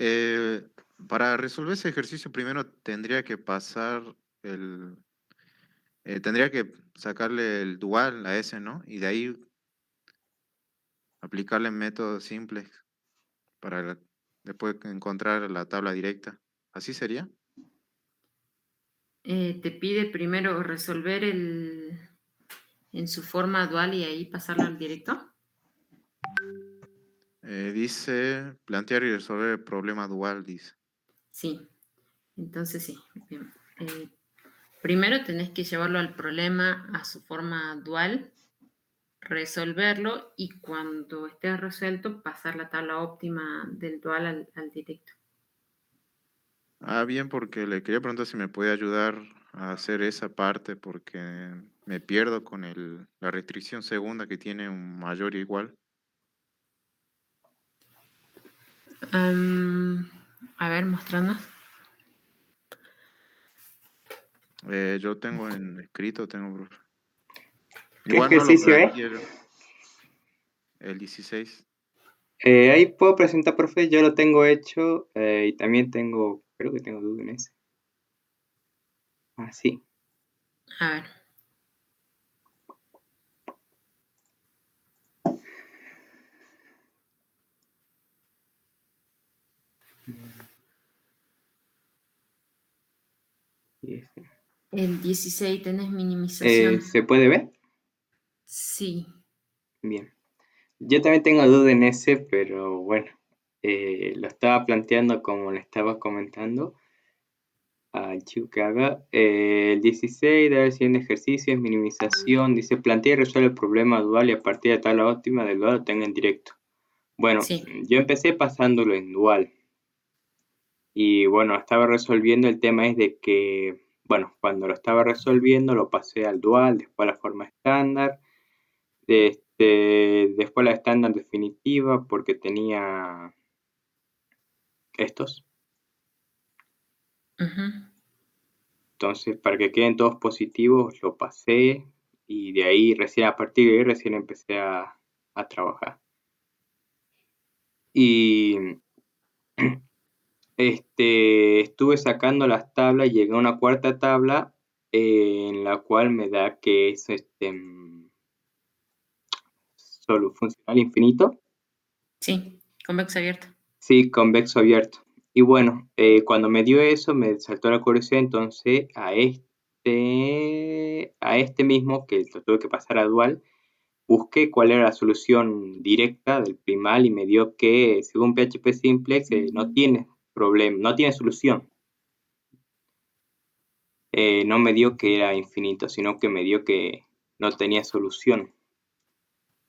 Eh, para resolver ese ejercicio primero tendría que pasar el... tendría que sacarle el dual a ese, ¿no? Y de ahí aplicarle métodos simples para después encontrar la tabla directa. ¿Así sería? Te pide primero resolver en su forma dual y ahí pasarlo al directo. Dice plantear y resolver el problema dual, dice. Sí, entonces sí. Bien. Primero tenés que llevarlo al problema a su forma dual, resolverlo y cuando esté resuelto pasar la tabla óptima del dual al directo. Ah, bien, porque le quería preguntar si me puede ayudar a hacer esa parte, porque me pierdo con la restricción segunda que tiene un mayor y igual. Am, a ver, mostrarnos. Yo tengo en escrito, tengo, profe. ¿Qué Igual no lo ejercicio es? planteé yo, el 16. Ahí puedo presentar, profe, yo lo tengo hecho y también tengo, creo que tengo duda en ese. Ah, sí. A ver. Y ese. El 16 tenés minimización. ¿Se puede ver? Sí. Bien. Yo también tengo duda en ese, pero bueno, lo estaba planteando como le estaba comentando al chico que haga. El 16 debe ser un ejercicio, es minimización. Dice, plantea y resuelve el problema dual y a partir de tabla óptima del dual lo tenga en directo. Bueno, Sí. yo empecé pasándolo en dual. Y bueno, estaba resolviendo el tema es de que, bueno, cuando lo estaba resolviendo lo pasé al dual, después a la forma estándar, después la estándar definitiva porque tenía estos. Ujú. Entonces, para que queden todos positivos, lo pasé y de ahí, recién a partir de ahí, recién empecé a trabajar. Y estuve sacando las tablas y llegué a una cuarta tabla en la cual me da que es solo funcional infinito. Sí, convexo abierto. Sí, convexo abierto. Y bueno, cuando me dio eso, me saltó la curiosidad, entonces a este mismo, que lo tuve que pasar a dual, busqué cuál era la solución directa del primal y me dio que, según PHP Simplex, no tiene problema, no tiene solución. No me dio que era infinito, sino que me dio que no tenía solución.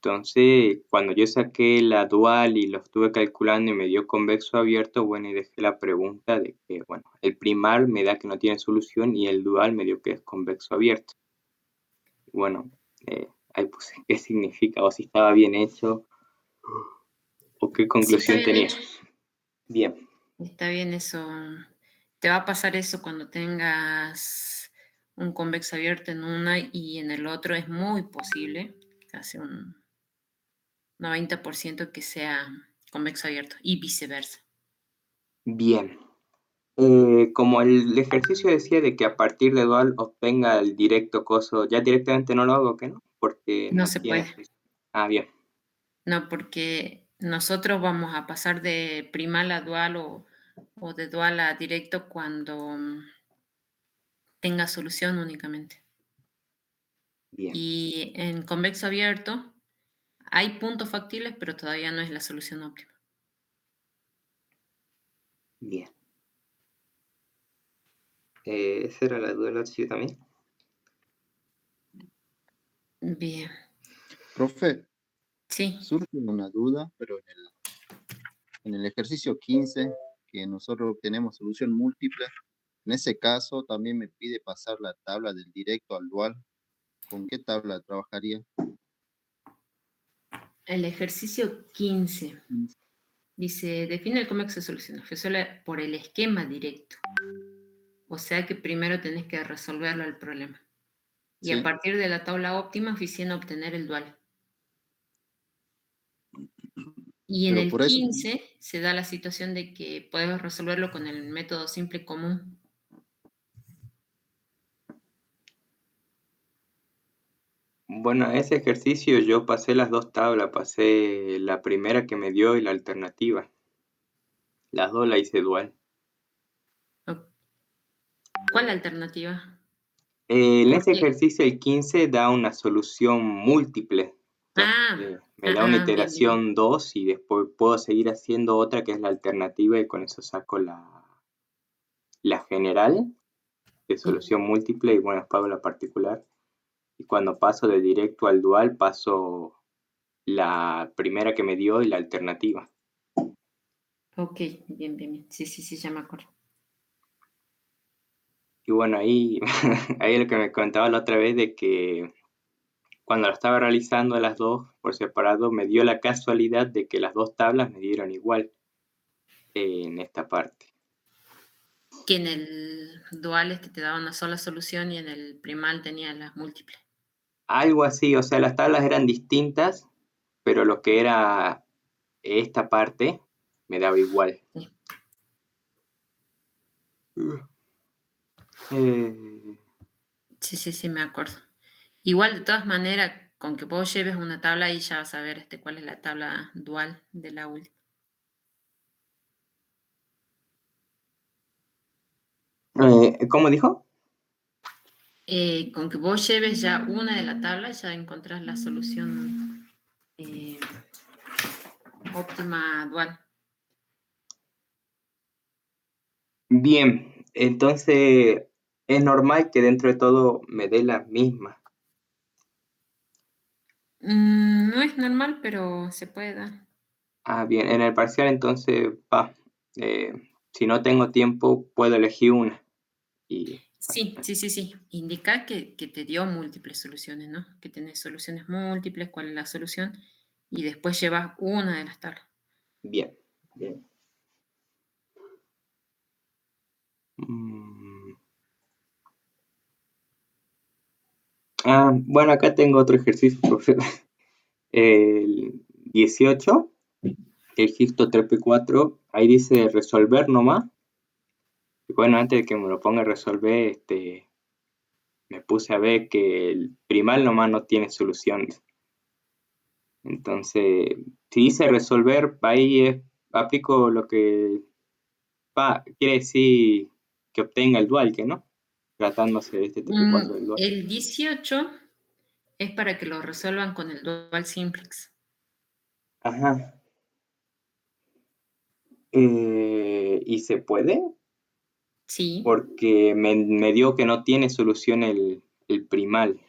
Entonces, cuando yo saqué la dual y lo estuve calculando y me dio convexo abierto, bueno, y dejé la pregunta de que, bueno, el primal me da que no tiene solución y el dual me dio que es convexo abierto. Bueno, ahí puse qué significa, o si estaba bien hecho, o qué Sí, está conclusión bien tenía. hecho. Bien, Está bien eso. Te va a pasar eso cuando tengas un convexo abierto en una y en el otro es muy posible, casi un 90% que sea convexo abierto y viceversa. bien. Como el ejercicio decía de que a partir de dual obtenga el directo coso, ya directamente no lo hago, ¿qué no? Porque No no se tiene. puede. Ah, bien, No, porque nosotros vamos a pasar de primal a dual o de dual a directo cuando tenga solución únicamente. bien, Y en convexo abierto hay puntos factibles, pero todavía no es la solución óptima. bien. Esa era la duda del otro también. Bien, Profe, sí. surge una duda, pero en el ejercicio 15, que nosotros obtenemos solución múltiple, en ese caso también me pide pasar la tabla del directo al dual. ¿Con qué tabla trabajaría? El ejercicio 15 dice, define el convexo de solución. Resuelve por el esquema directo. O sea que primero tenés que resolverlo el problema. Y a Sí, partir de la tabla óptima, oficina obtener el dual. Y en Pero el por eso, 15 se da la situación de que puedes resolverlo con el método simple común. Bueno, ese ejercicio yo pasé las dos tablas, pasé la primera que me dio y la alternativa. Las dos la hice dual. ¿Cuál alternativa? En ese Porque, ejercicio el 15 da una solución múltiple. Me da una bien, bien, bien. iteración 2 y después puedo seguir haciendo otra que es la alternativa y con eso saco la general de solución múltiple y bueno, pago la particular. Y cuando paso de directo al dual paso la primera que me dio y la alternativa. Ok, bien, bien, bien. Sí, sí, sí, ya me acuerdo. Y bueno, ahí, ahí lo que me contaba la otra vez de que cuando lo estaba realizando las dos por separado, me dio la casualidad de que las dos tablas me dieron igual en esta parte. Que en el dual te daba una sola solución y en el primal tenía las múltiples. Algo así, o sea, las tablas eran distintas, pero lo que era esta parte me daba igual. Sí. Eh, Sí, sí, sí, me acuerdo. Igual, de todas maneras, con que vos lleves una tabla ahí ya vas a ver cuál es la tabla dual de la última. ¿Cómo dijo? Con que vos lleves ya una de la tabla, ya encontrás la solución óptima dual. Bien, entonces es normal que dentro de todo me dé la misma. No es normal, pero se puede dar. Ah, bien, en el parcial entonces, eh, si no tengo tiempo, puedo elegir una. Y, Sí, sí, sí, sí. Indica que te dio múltiples soluciones, ¿no? Que tenés soluciones múltiples, cuál es la solución, y después llevas una de las tablas. bien, bien. Mm, bueno, acá tengo otro ejercicio, profe. El 18, ejercicio 3P4, ahí dice resolver nomás. Y bueno, antes de que me lo ponga a resolver, me puse a ver que el primal nomás no tiene solución. Entonces, si dice resolver, ahí aplico lo que quiere decir que obtenga el dual, que no, tratándose de este TP4 del dual. El 18 es para que lo resuelvan con el dual simplex. Ajá. ¿Y se puede? Sí, Porque me dio que no tiene solución el primal.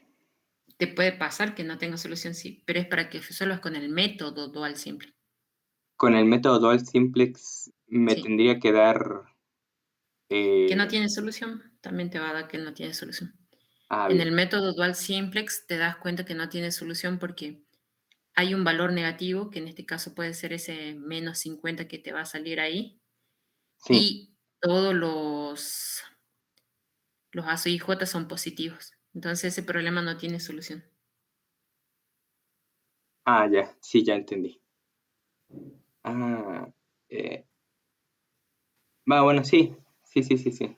te puede pasar que no tenga solución, sí, pero es para que resuelvas con el método dual simple. Con el método dual simplex me Sí, tendría que dar... que no eh, tiene solución, también te va a dar que no tiene solución. En bien. el método dual simplex te das cuenta que no tiene solución porque hay un valor negativo, que en este caso puede ser ese menos 50 que te va a salir ahí, Sí. y todos los A y J son positivos. Entonces ese problema no tiene solución. Ya. Sí, ya entendí. Ah, eh, bueno, sí. Sí, sí, sí, sí.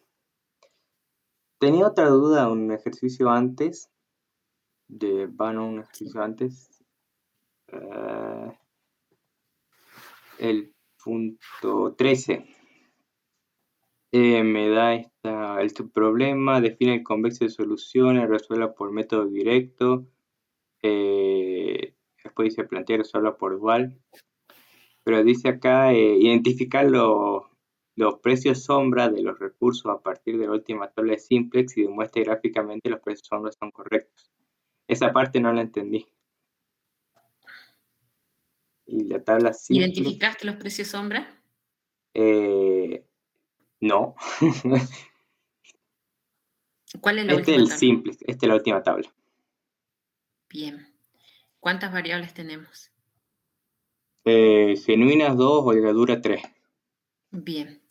Tenía otra duda, un ejercicio antes. No, un ejercicio antes. eh, el punto 13. Me da este problema, define el convexo de soluciones, resuelva por método directo, después dice plantear resuelva por dual, pero dice acá identificar los precios sombra de los recursos a partir de la última tabla de simplex y demuestre gráficamente los precios sombra son correctos. Esa parte no la entendí. Y la tabla simplex, ¿Identificaste los precios sombra? no. ¿Cuál es la Este es última el tabla? simplex, esta es la última tabla. Bien. ¿Cuántas variables tenemos? Genuinas 2, holgadura 3. Bien.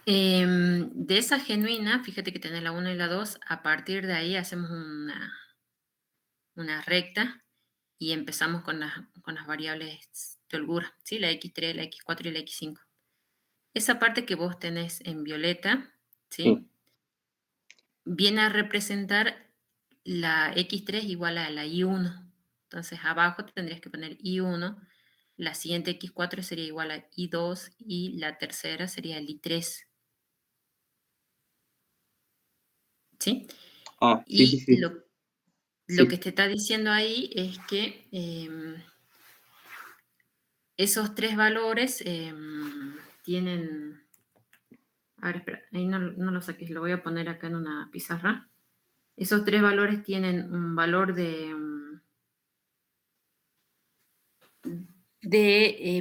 De esa genuina, fíjate que tenés la 1 y la 2, a partir de ahí hacemos una recta y empezamos con las variables de holgura, ¿sí? La X3, la X4 y la X5. Esa parte que vos tenés en violeta, ¿sí? Sí. Viene a representar la X3 igual a la I1. Entonces abajo tendrías que poner I1, la siguiente X4 sería igual a I2 y la tercera sería el I3. ¿Sí? Ah, sí, Y sí. lo Sí. que te está diciendo ahí es que esos tres valores tienen... A ver, espera, ahí no lo saques, lo voy a poner acá en una pizarra. Esos tres valores tienen un valor de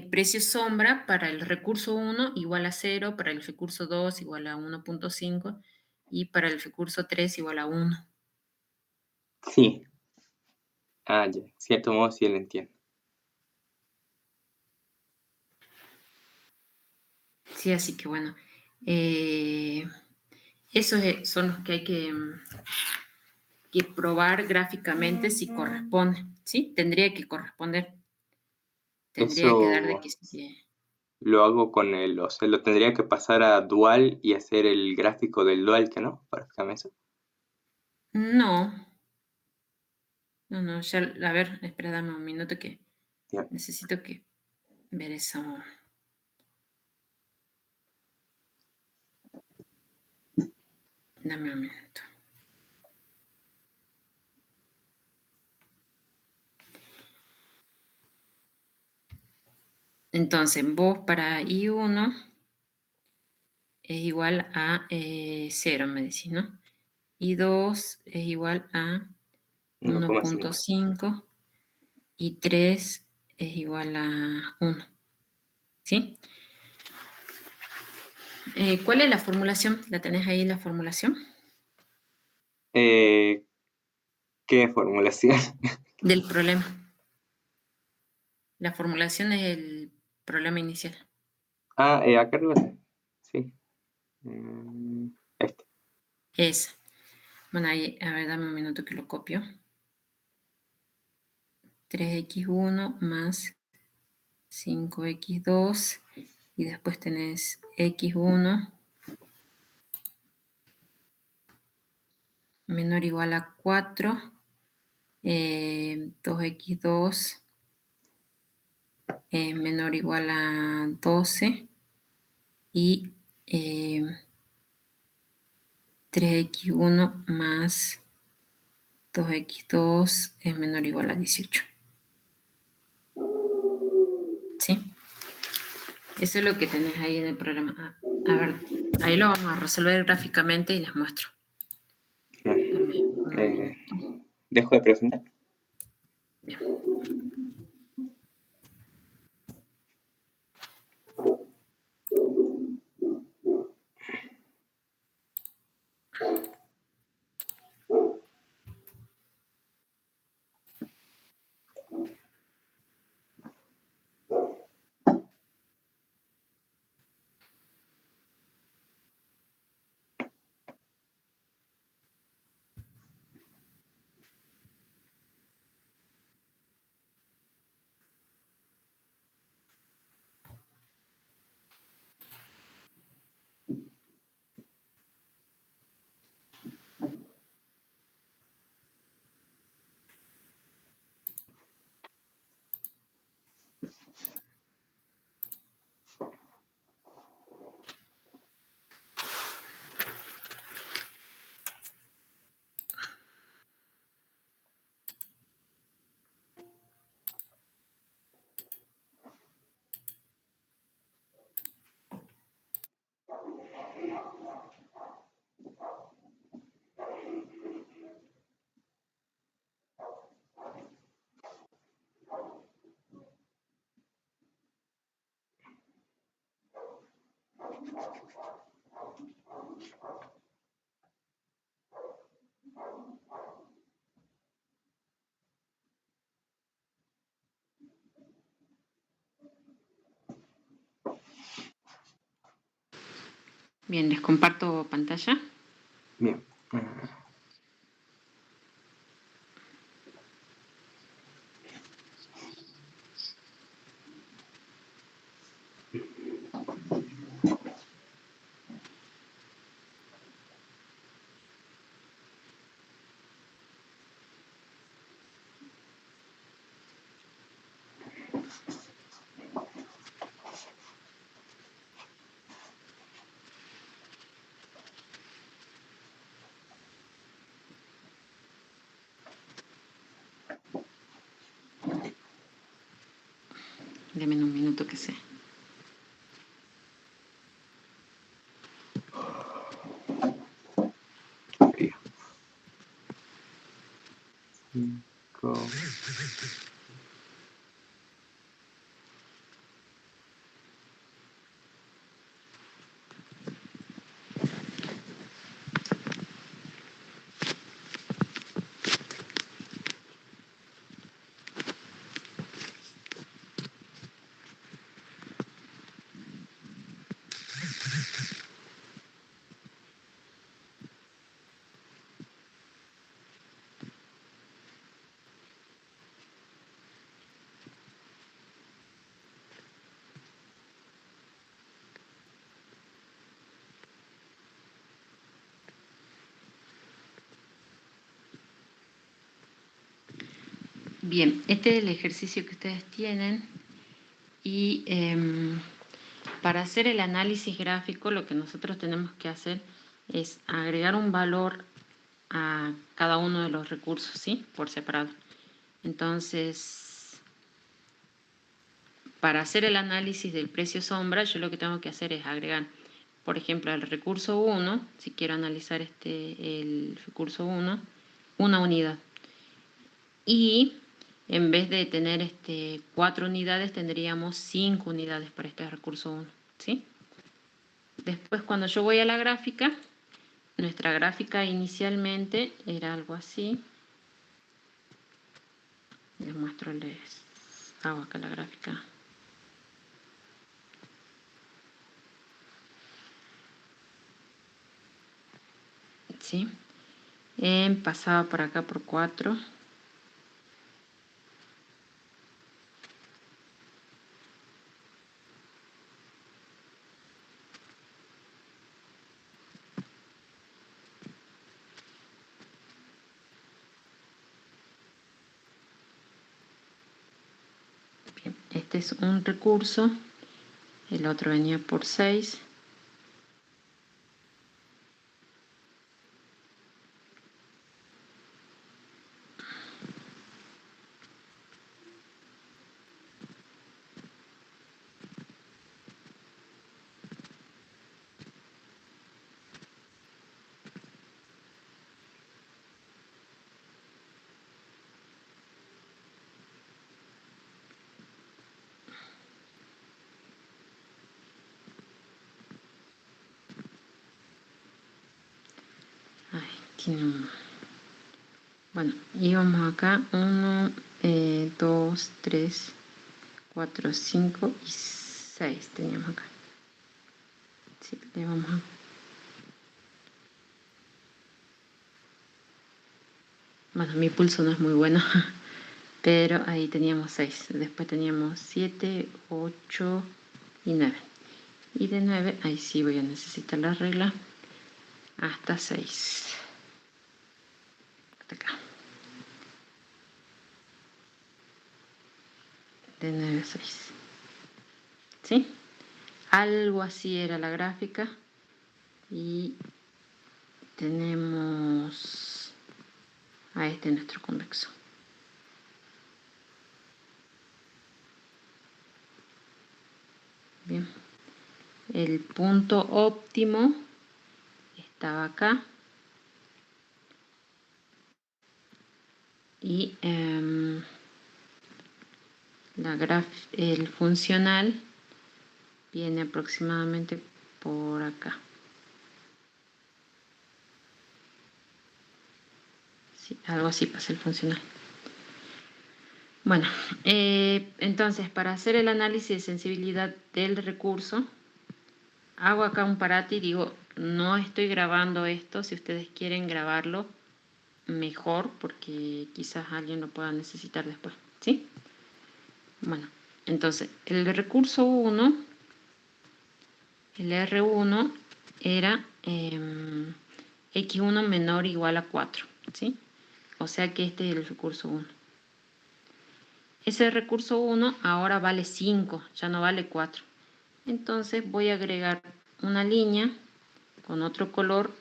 precio sombra para el recurso 1 igual a 0, para el recurso 2 igual a 1.5 y para el recurso 3 igual a 1. Sí. Ah, ya. De cierto modo sí lo entiendo. Sí, así que bueno. Esos son los que hay que probar gráficamente si corresponde. ¿Sí? Tendría que corresponder. Tendría que dar de Eso que sí. lo hago con el... O sea, lo tendría que pasar a Dual y hacer el gráfico del Dual, ¿que no? Para fijarme eso. No. No, ya, a ver, espera, dame un minuto que Ya. necesito que ver eso. Dame un minuto. Entonces, vos para I1 es igual a 0, me decís, ¿no? I2 es igual a 1,5. 1.5 y 3 es igual a 1. ¿Sí? ¿Cuál es la formulación? ¿La tenés ahí la formulación? ¿Qué formulación? Del problema. La formulación es el problema inicial. Ah, acá arriba. Sí. Este. Es. Bueno, ahí, a ver, dame un minuto que lo copio. 3x1 más 5x2 y después tenés x1 menor o igual a 4, 2x2 menor o igual a 12 y 3x1 más 2x2 es menor o igual a 18. ¿Sí? Eso es lo que tenés ahí en el programa. A ver, ahí lo vamos a resolver gráficamente y les muestro. Dejo de presentar. Bien. Bien, les comparto pantalla. Bien. Deme un minuto que sé. Cinco. Bien, este es el ejercicio que ustedes tienen y para hacer el análisis gráfico lo que nosotros tenemos que hacer es agregar un valor a cada uno de los recursos, ¿sí? Por separado. Entonces, para hacer el análisis del precio sombra, yo lo que tengo que hacer es agregar, por ejemplo, al recurso 1, si quiero analizar el recurso 1, una unidad. Y en vez de tener 4 unidades, tendríamos 5 unidades para este recurso 1, ¿sí? Después, cuando yo voy a la gráfica, nuestra gráfica inicialmente era algo así. Les muestro, hago acá la gráfica. ¿Sí? Pasaba por acá por 4. Bien, este es un recurso. El otro venía por 6. Ay, tiene un... Bueno, íbamos acá. 1, 2, 3, 4, 5 y 6 teníamos acá. Sí, le vamos a... Bueno, mi pulso no es muy bueno, pero ahí teníamos 6. Después teníamos 7, 8 y 9. Y de 9, ahí sí voy a necesitar la regla, hasta 6. Hasta acá. De 9 a 6. ¿Sí? Algo así era la gráfica. Y tenemos a nuestro convexo. Bien. El punto óptimo estaba acá. Y el funcional viene aproximadamente por acá. Sí, algo así pasa el funcional. Bueno, entonces para hacer el análisis de sensibilidad del recurso, hago acá un parate y digo, no estoy grabando esto, si ustedes quieren grabarlo, mejor, porque quizás alguien lo pueda necesitar después, ¿sí? Bueno, entonces, el recurso 1, el R1, era X1 menor o igual a 4, ¿sí? O sea que este es el recurso 1. Ese recurso 1 ahora vale 5, ya no vale 4. Entonces voy a agregar una línea con otro color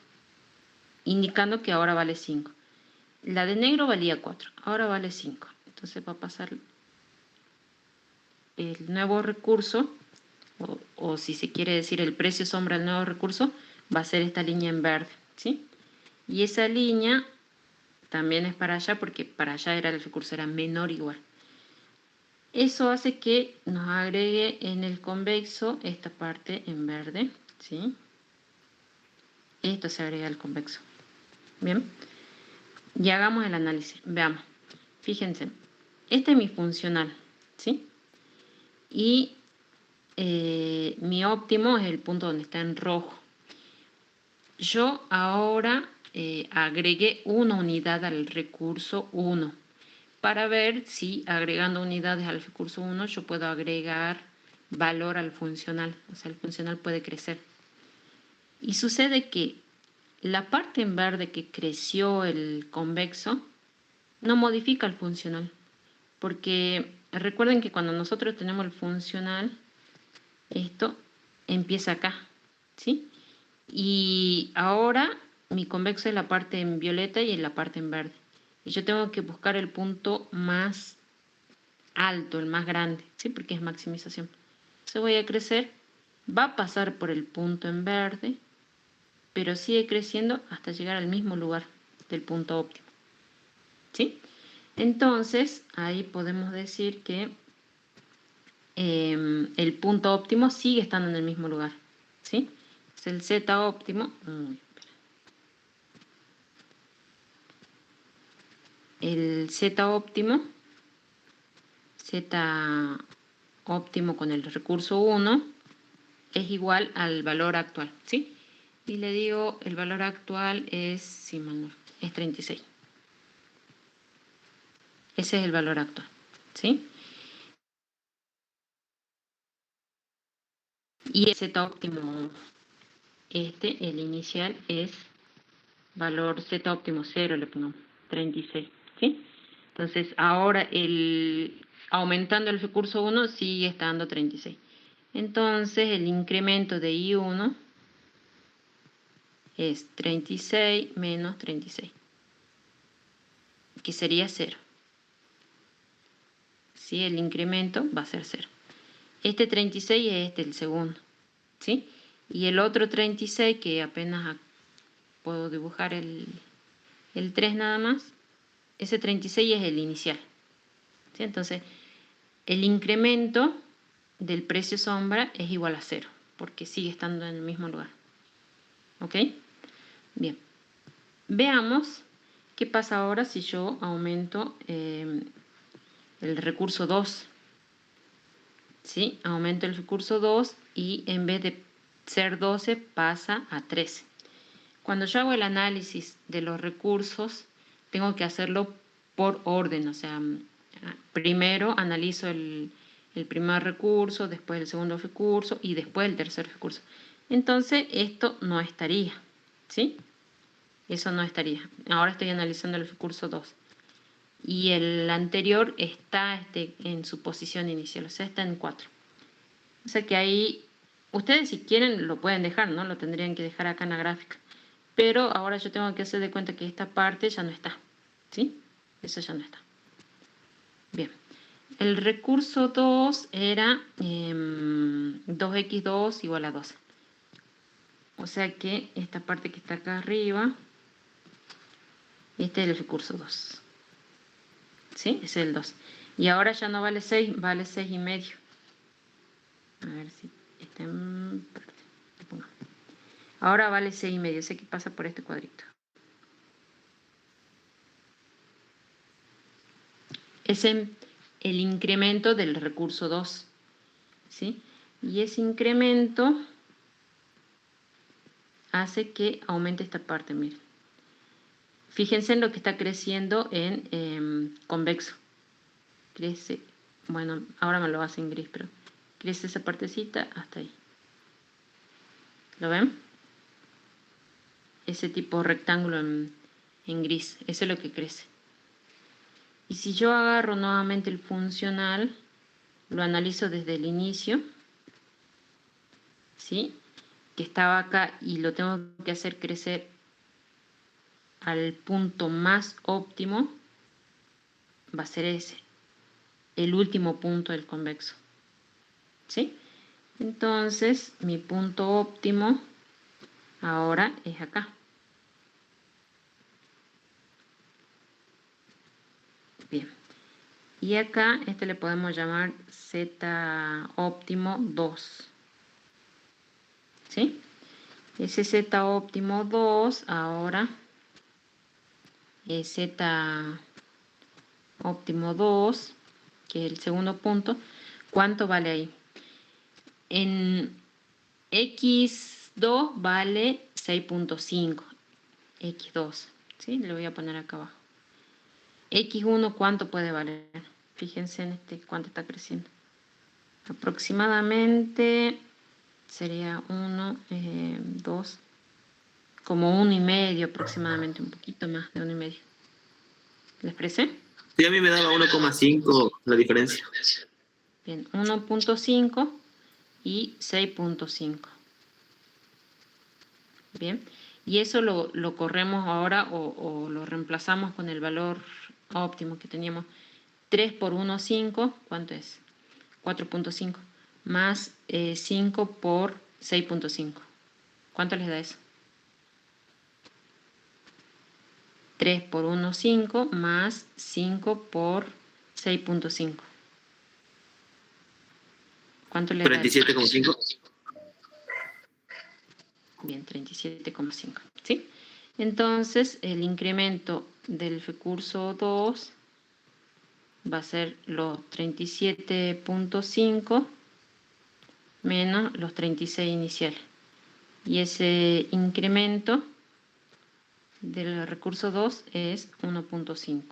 indicando que ahora vale 5. La de negro valía 4, ahora vale 5. Entonces va a pasar el nuevo recurso, o si se quiere decir el precio sombra del nuevo recurso, va a ser esta línea en verde, ¿sí? Y esa línea también es para allá, porque para allá el recurso era menor o igual. Eso hace que nos agregue en el convexo esta parte en verde, ¿sí? Esto se agrega al convexo. Bien. Y hagamos el análisis. Veamos. Fíjense. Este es mi funcional, ¿sí? Y mi óptimo es el punto donde está en rojo. Yo ahora agregué una unidad al recurso 1 para ver si agregando unidades al recurso 1 yo puedo agregar valor al funcional. O sea, el funcional puede crecer. Y sucede que la parte en verde que creció el convexo no modifica el funcional. Porque recuerden que cuando nosotros tenemos el funcional, esto empieza acá, ¿sí? Y ahora mi convexo es la parte en violeta y en la parte en verde. Y yo tengo que buscar el punto más alto, el más grande, ¿sí? Porque es maximización. Entonces voy a crecer, va a pasar por el punto en verde, pero sigue creciendo hasta llegar al mismo lugar del punto óptimo, ¿sí? Entonces, ahí podemos decir que el punto óptimo sigue estando en el mismo lugar, ¿sí? Es el Z óptimo. El Z óptimo con el recurso 1 es igual al valor actual, ¿sí? Y le digo, el valor actual es, si mal no, es 36. Ese es el valor actual, ¿sí? Y el Z óptimo, el inicial es valor Z óptimo 0, le ponemos 36, ¿sí? Entonces, ahora aumentando el recurso 1 sigue estando 36. Entonces, el incremento de I1 es 36 menos 36, que sería 0. ¿Sí? El incremento va a ser 0. Este 36 es el segundo, ¿sí? Y el otro 36, que apenas puedo dibujar el 3 nada más, ese 36 es el inicial, ¿sí? Entonces, el incremento del precio sombra es igual a 0, porque sigue estando en el mismo lugar. ¿Ok? Bien. Veamos qué pasa ahora si yo aumento el recurso 2. ¿Sí? Aumento el recurso 2 y en vez de ser 12 pasa a 13. Cuando yo hago el análisis de los recursos, tengo que hacerlo por orden. O sea, primero analizo el primer recurso, después el segundo recurso y después el tercer recurso. Entonces, esto no estaría, ¿sí? Eso no estaría. Ahora estoy analizando el recurso 2. Y el anterior está en su posición inicial, o sea, está en 4. O sea que ahí, ustedes si quieren lo pueden dejar, ¿no? Lo tendrían que dejar acá en la gráfica. Pero ahora yo tengo que hacer de cuenta que esta parte ya no está, ¿sí? Eso ya no está. Bien. El recurso 2 era 2x2 igual a 12. O sea que esta parte que está acá arriba, este es el recurso 2. ¿Sí? Ese es el 2. Y ahora ya no vale 6, vale 6 y medio. A ver si está en... Ahora vale 6 y medio. Sé que pasa por este cuadrito. Es el incremento del recurso 2. ¿Sí? Y ese incremento hace que aumente esta parte, miren. Fíjense en lo que está creciendo en convexo. Crece, bueno, ahora me lo hace en gris, pero crece esa partecita hasta ahí. ¿Lo ven? Ese tipo rectángulo en gris, eso es lo que crece. Y si yo agarro nuevamente el funcional, lo analizo desde el inicio, ¿sí? Que estaba acá y lo tengo que hacer crecer al punto más óptimo, va a ser ese, el último punto del convexo, ¿sí? Entonces, mi punto óptimo ahora es acá. Bien. Y acá, le podemos llamar Z óptimo 2. ¿Sí? Ese Z óptimo 2 ahora es Z óptimo 2, que es el segundo punto. ¿Cuánto vale ahí? En X2 vale 6.5. X2. ¿Sí? Le voy a poner acá abajo. X1, ¿cuánto puede valer? Fíjense en cuánto está creciendo. Aproximadamente sería 1, 2, como 1,5 aproximadamente, un poquito más de 1,5. ¿Les expresé? Sí, a mí me daba 1,5 la diferencia. Bien, 1.5 y 6.5. Bien, y eso lo corremos ahora o lo reemplazamos con el valor óptimo que teníamos. 3 por 1, 5, ¿cuánto es? 4.5, más 5 por 6.5. ¿Cuánto les da eso? 3 por 1, 5, más 5 por 6.5. ¿Cuánto les da eso? 37,5. Bien, 37,5. ¿Sí? Entonces, el incremento del recurso 2 va a ser los 37.5 menos los 36 iniciales. Y ese incremento del recurso 2 es 1.5.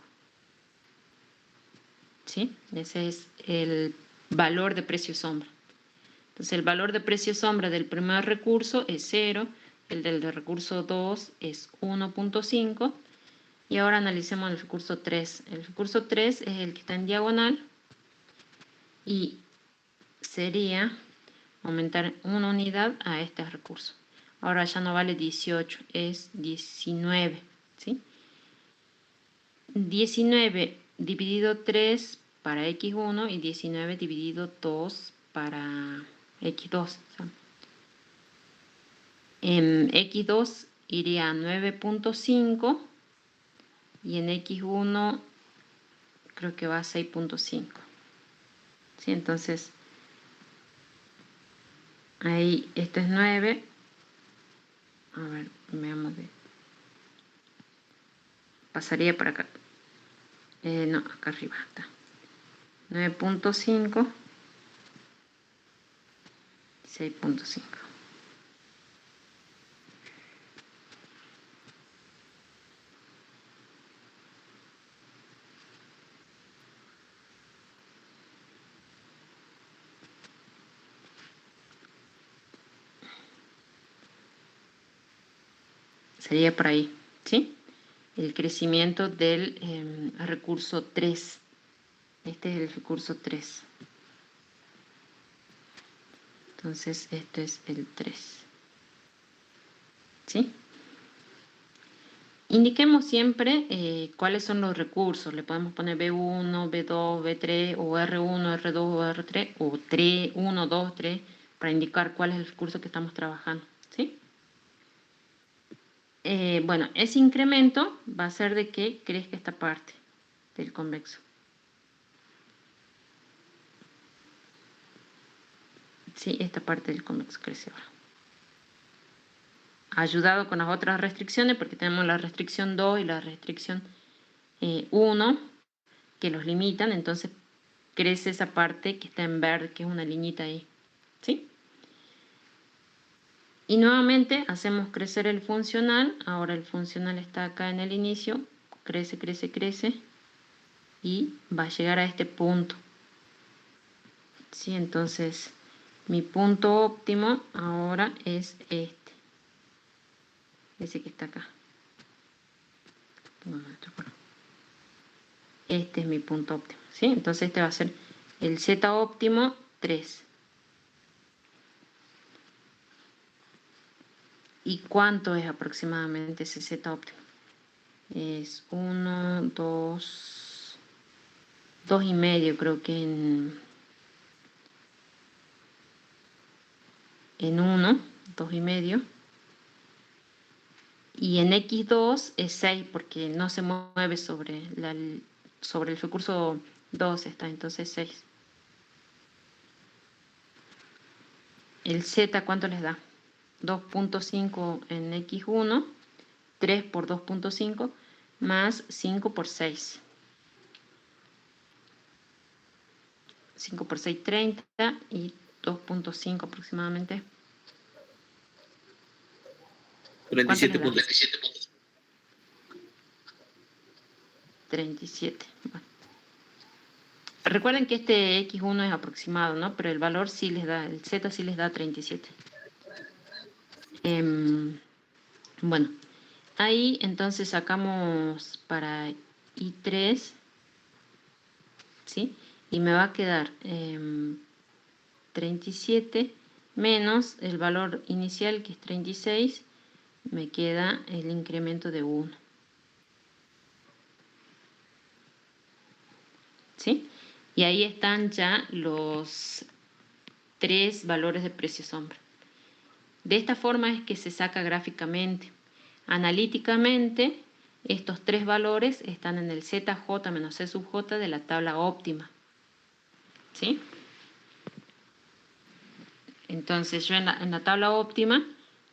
¿Sí? Ese es el valor de precio sombra. Entonces, el valor de precio sombra del primer recurso es 0, el del recurso 2 es 1.5, y ahora analicemos el recurso 3. El recurso 3 es el que está en diagonal y sería aumentar una unidad a este recurso. Ahora ya no vale 18, es 19, ¿sí? 19 dividido 3 para X1 y 19 dividido 2 para X2. ¿Sí? En X2 iría a 9.5 y en X1 creo que va a 6.5. ¿Sí? Entonces, ahí esto es 9. A ver, veamos. Pasaría para acá. No, acá arriba está. 9.5, 6.5. Sería por ahí, ¿sí? El crecimiento del recurso 3. Este es el recurso 3. Entonces, esto es el 3. ¿Sí? Indiquemos siempre cuáles son los recursos. Le podemos poner B1, B2, B3, o R1, R2, o R3, o 3, 1, 2, 3, para indicar cuál es el recurso que estamos trabajando. ¿Sí? Bueno, ese incremento va a ser de que crezca esta parte del convexo. Sí, esta parte del convexo crece ahora. Ayudado con las otras restricciones, porque tenemos la restricción 2 y la restricción 1, que los limitan, entonces crece esa parte que está en verde, que es una liñita ahí. ¿Sí? Y nuevamente hacemos crecer el funcional. Ahora el funcional está acá en el inicio. Crece, crece, crece. Y va a llegar a este punto. ¿Sí? Entonces, mi punto óptimo ahora es este. Ese que está acá. Este es mi punto óptimo. ¿Sí? Entonces este va a ser el Z óptimo 3. ¿Y cuánto es aproximadamente ese Z óptimo? Es 1, 2, 2,5 creo que en 1, 2,5. Y en x2 es 6 porque no se mueve sobre el recurso 2, está entonces 6. El z, ¿cuánto les da? 2.5 en x1, 3 por 2.5, más 5 por 6. 5 por 6, 30, y 2.5 aproximadamente. ¿Cuánto les da? 37 37. Bueno. Recuerden que este x1 es aproximado, ¿no? Pero el valor sí les da, el z sí les da 37. Bueno, ahí entonces sacamos para i3, ¿sí? Y me va a quedar 37 menos el valor inicial, que es 36, me queda el incremento de 1. ¿Sí? Y ahí están ya los 3 valores de precio sombra. De esta forma es que se saca gráficamente. Analíticamente, estos 3 valores están en el ZJ menos C sub J de la tabla óptima. ¿Sí? Entonces yo en la tabla óptima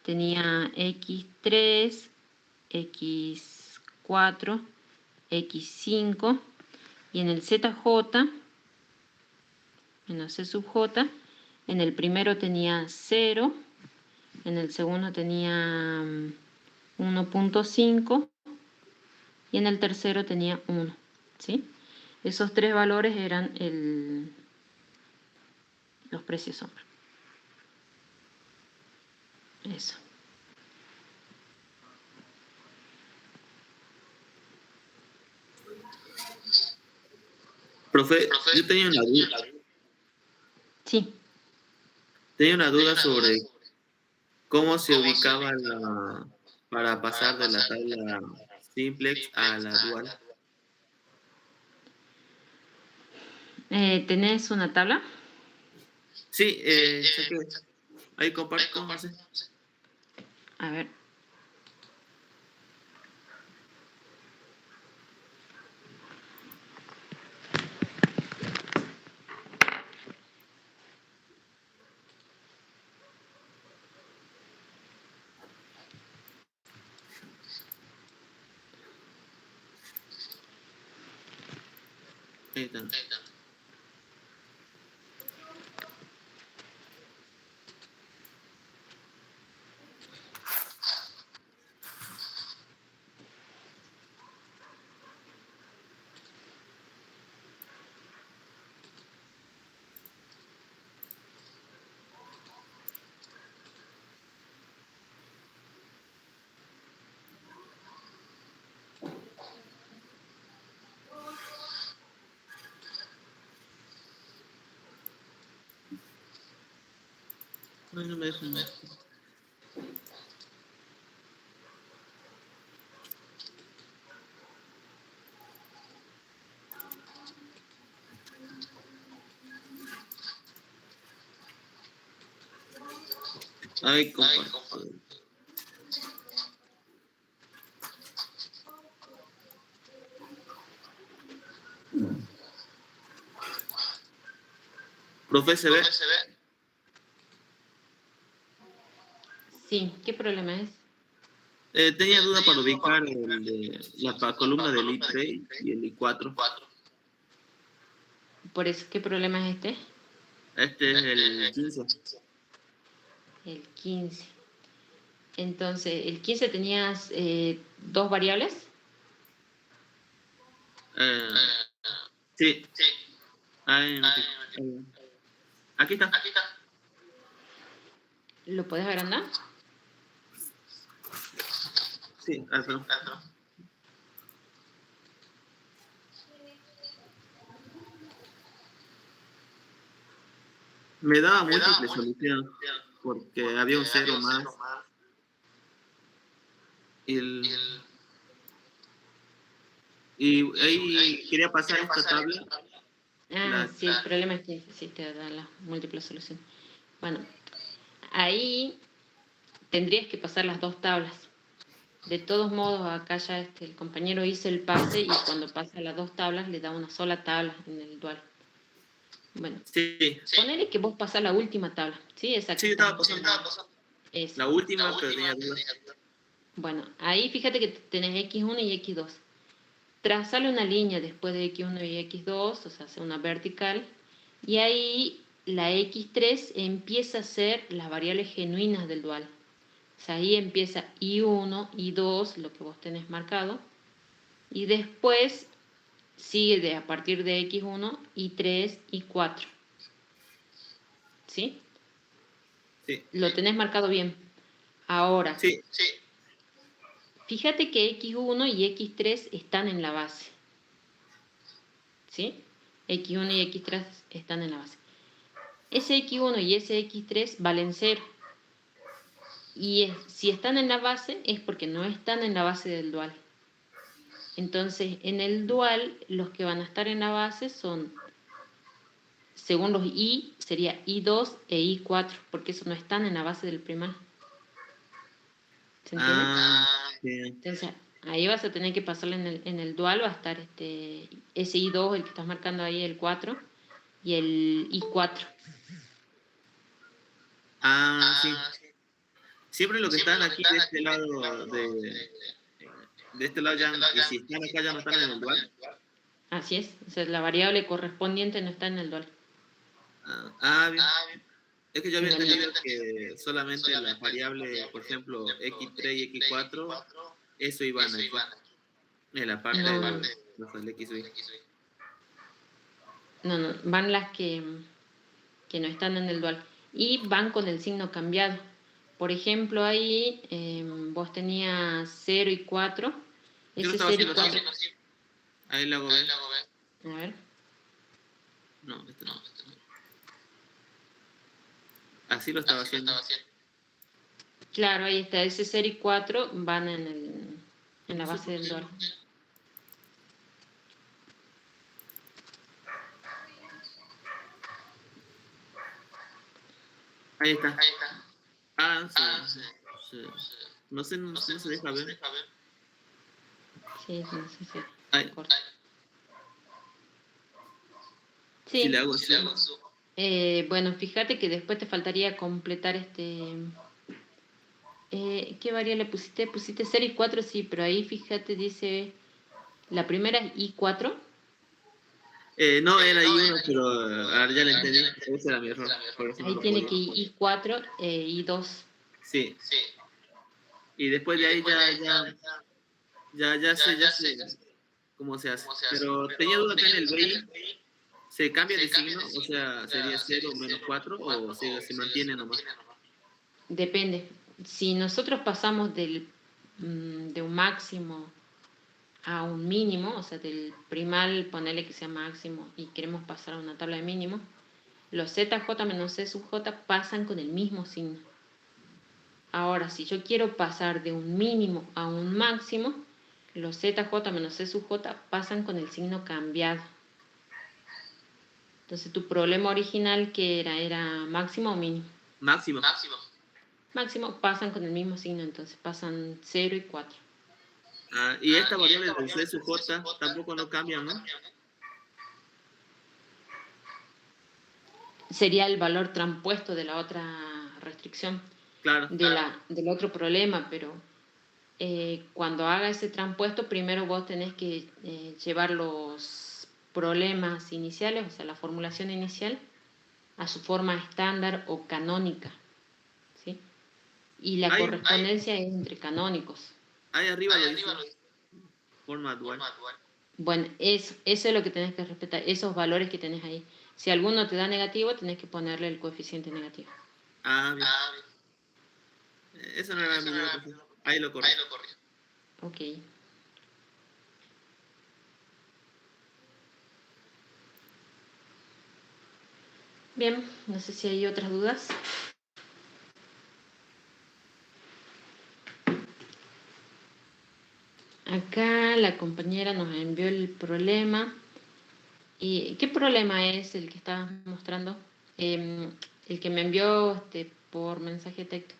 tenía X3, X4, X5, y en el ZJ menos C sub J, en el primero tenía 0, en el segundo tenía 1.5 y en el tercero tenía 1. ¿Sí? Esos 3 valores eran los precios sombra. Eso. Profe, yo tenía una duda. Sí. Tenía una duda sobre cómo se ubicaba para pasar de la tabla simplex a la dual. ¿Tenés una tabla? Sí, saqué. Ahí comparto, no sé. A ver. Ahí está. Ay, no me dejan. Ahí comparto. Profe, ¿se ve? Sí, ¿qué problema es? Tenía duda para ubicar la columna del I3 y el I4. Por eso, ¿qué problema es este? Este es el 15. El 15. Entonces, ¿el 15 tenías 2 variables? Eh, sí. Ahí, aquí está. ¿Lo podés agrandar? Sí, perdón. Me daba múltiple solución porque había un cero más. Y ahí quería pasar esta tabla. Sí, el problema es que sí te da la múltiple solución. Bueno, Ahí tendrías que pasar las dos tablas. De todos modos, acá ya el compañero hizo el pase y cuando pasa las dos tablas le da una sola tabla en el dual. Bueno, Sí, ponele que vos pasás la última tabla, ¿sí? Exacto. sí, yo estaba pasando Eso. la última, pero tenía dudas. Bueno, ahí fíjate que tenés X1 y X2. Trazale una línea después de X1 y X2, o sea, hace una vertical, y ahí la X3 empieza a ser las variables genuinas del dual. O sea, ahí empieza I1, I2, lo que vos tenés marcado, y después sigue a partir de X1, I3, I4. ¿Sí? Sí, Lo tenés marcado bien. Ahora, sí. fíjate que X1 y X3 están en la base. ¿Sí? X1 y X3 están en la base. Ese X1 y ese X3 valen 0. Y si están en la base es porque no están en la base del dual. Entonces, en el dual, los que van a estar en la base son, según los I, sería I2 e I4, porque esos no están en la base del primal. ¿Se entiende? Sí. Entonces, ahí vas a tener que pasarle en el dual, va a estar ese I2, el que estás marcando ahí, el 4, y el I4. Sí. Siempre los que están aquí de este lado de este lado ya, y si están acá ya no están en el dual. Así es, o sea, la variable correspondiente no está en el dual. Bien. Es que yo había En el- entendido que solamente las variables, por ejemplo, X3 y X4, eso iban aquí, en la parte No, de los X y. no, van las que no están en el dual. Y van con el signo cambiado. Por ejemplo, ahí vos tenías 0 y 4. Yo lo Ese estaba 0 y haciendo 4. así. Ahí lo hago ver. A ver. No, este no. Así lo estaba haciendo. Claro, ahí está. Ese 0 y 4 van en la base del dual. Ahí está. Sí. No sé, no se deja ver. Sí, no sé si Ahí. corta. Si le Sí. hago así. Bueno, fíjate que después te faltaría completar ¿qué variable pusiste? Pusiste 0 y 4, sí, pero ahí fíjate, dice, la primera es I4. No, era I1, pero ahora ya lo entendí. Ese era mi error. Por eso no Ahí lo tiene podía. que ir I4 e I2. Sí. Y después de ahí ya sé cómo se hace. Pero tenía duda acá en el BI. ¿Se cambia de signo? O sea, ¿sería 0 menos 4 o se mantiene nomás? Depende. Si nosotros pasamos de un máximo a un mínimo, o sea, del primal, ponerle que sea máximo, y queremos pasar a una tabla de mínimo, los ZJ menos C sub J pasan con el mismo signo. Ahora, si yo quiero pasar de un mínimo a un máximo, los ZJ menos C sub J pasan con el signo cambiado. Entonces, tu problema original, que era máximo o mínimo. Máximo. Máximo pasan con el mismo signo, entonces pasan 0 y 4. Y esta variable del C sub J tampoco no cambia, ¿no? Sería el valor transpuesto de la otra restricción, Claro. del otro problema, pero cuando haga ese transpuesto, primero vos tenés que llevar los problemas iniciales, o sea, la formulación inicial, a su forma estándar o canónica, ¿sí? Y la correspondencia es entre canónicos. Ahí arriba lo dice. Forma dual. Bueno, eso es lo que tenés que respetar, esos valores que tenés ahí. Si alguno te da negativo, tenés que ponerle el coeficiente negativo. Bien. Eso no era mi duda. Pues, ahí lo corrí. Ok. Bien, no sé si hay otras dudas. Acá la compañera nos envió el problema. ¿Y qué problema es el que estabas mostrando? El que me envió por mensaje de texto.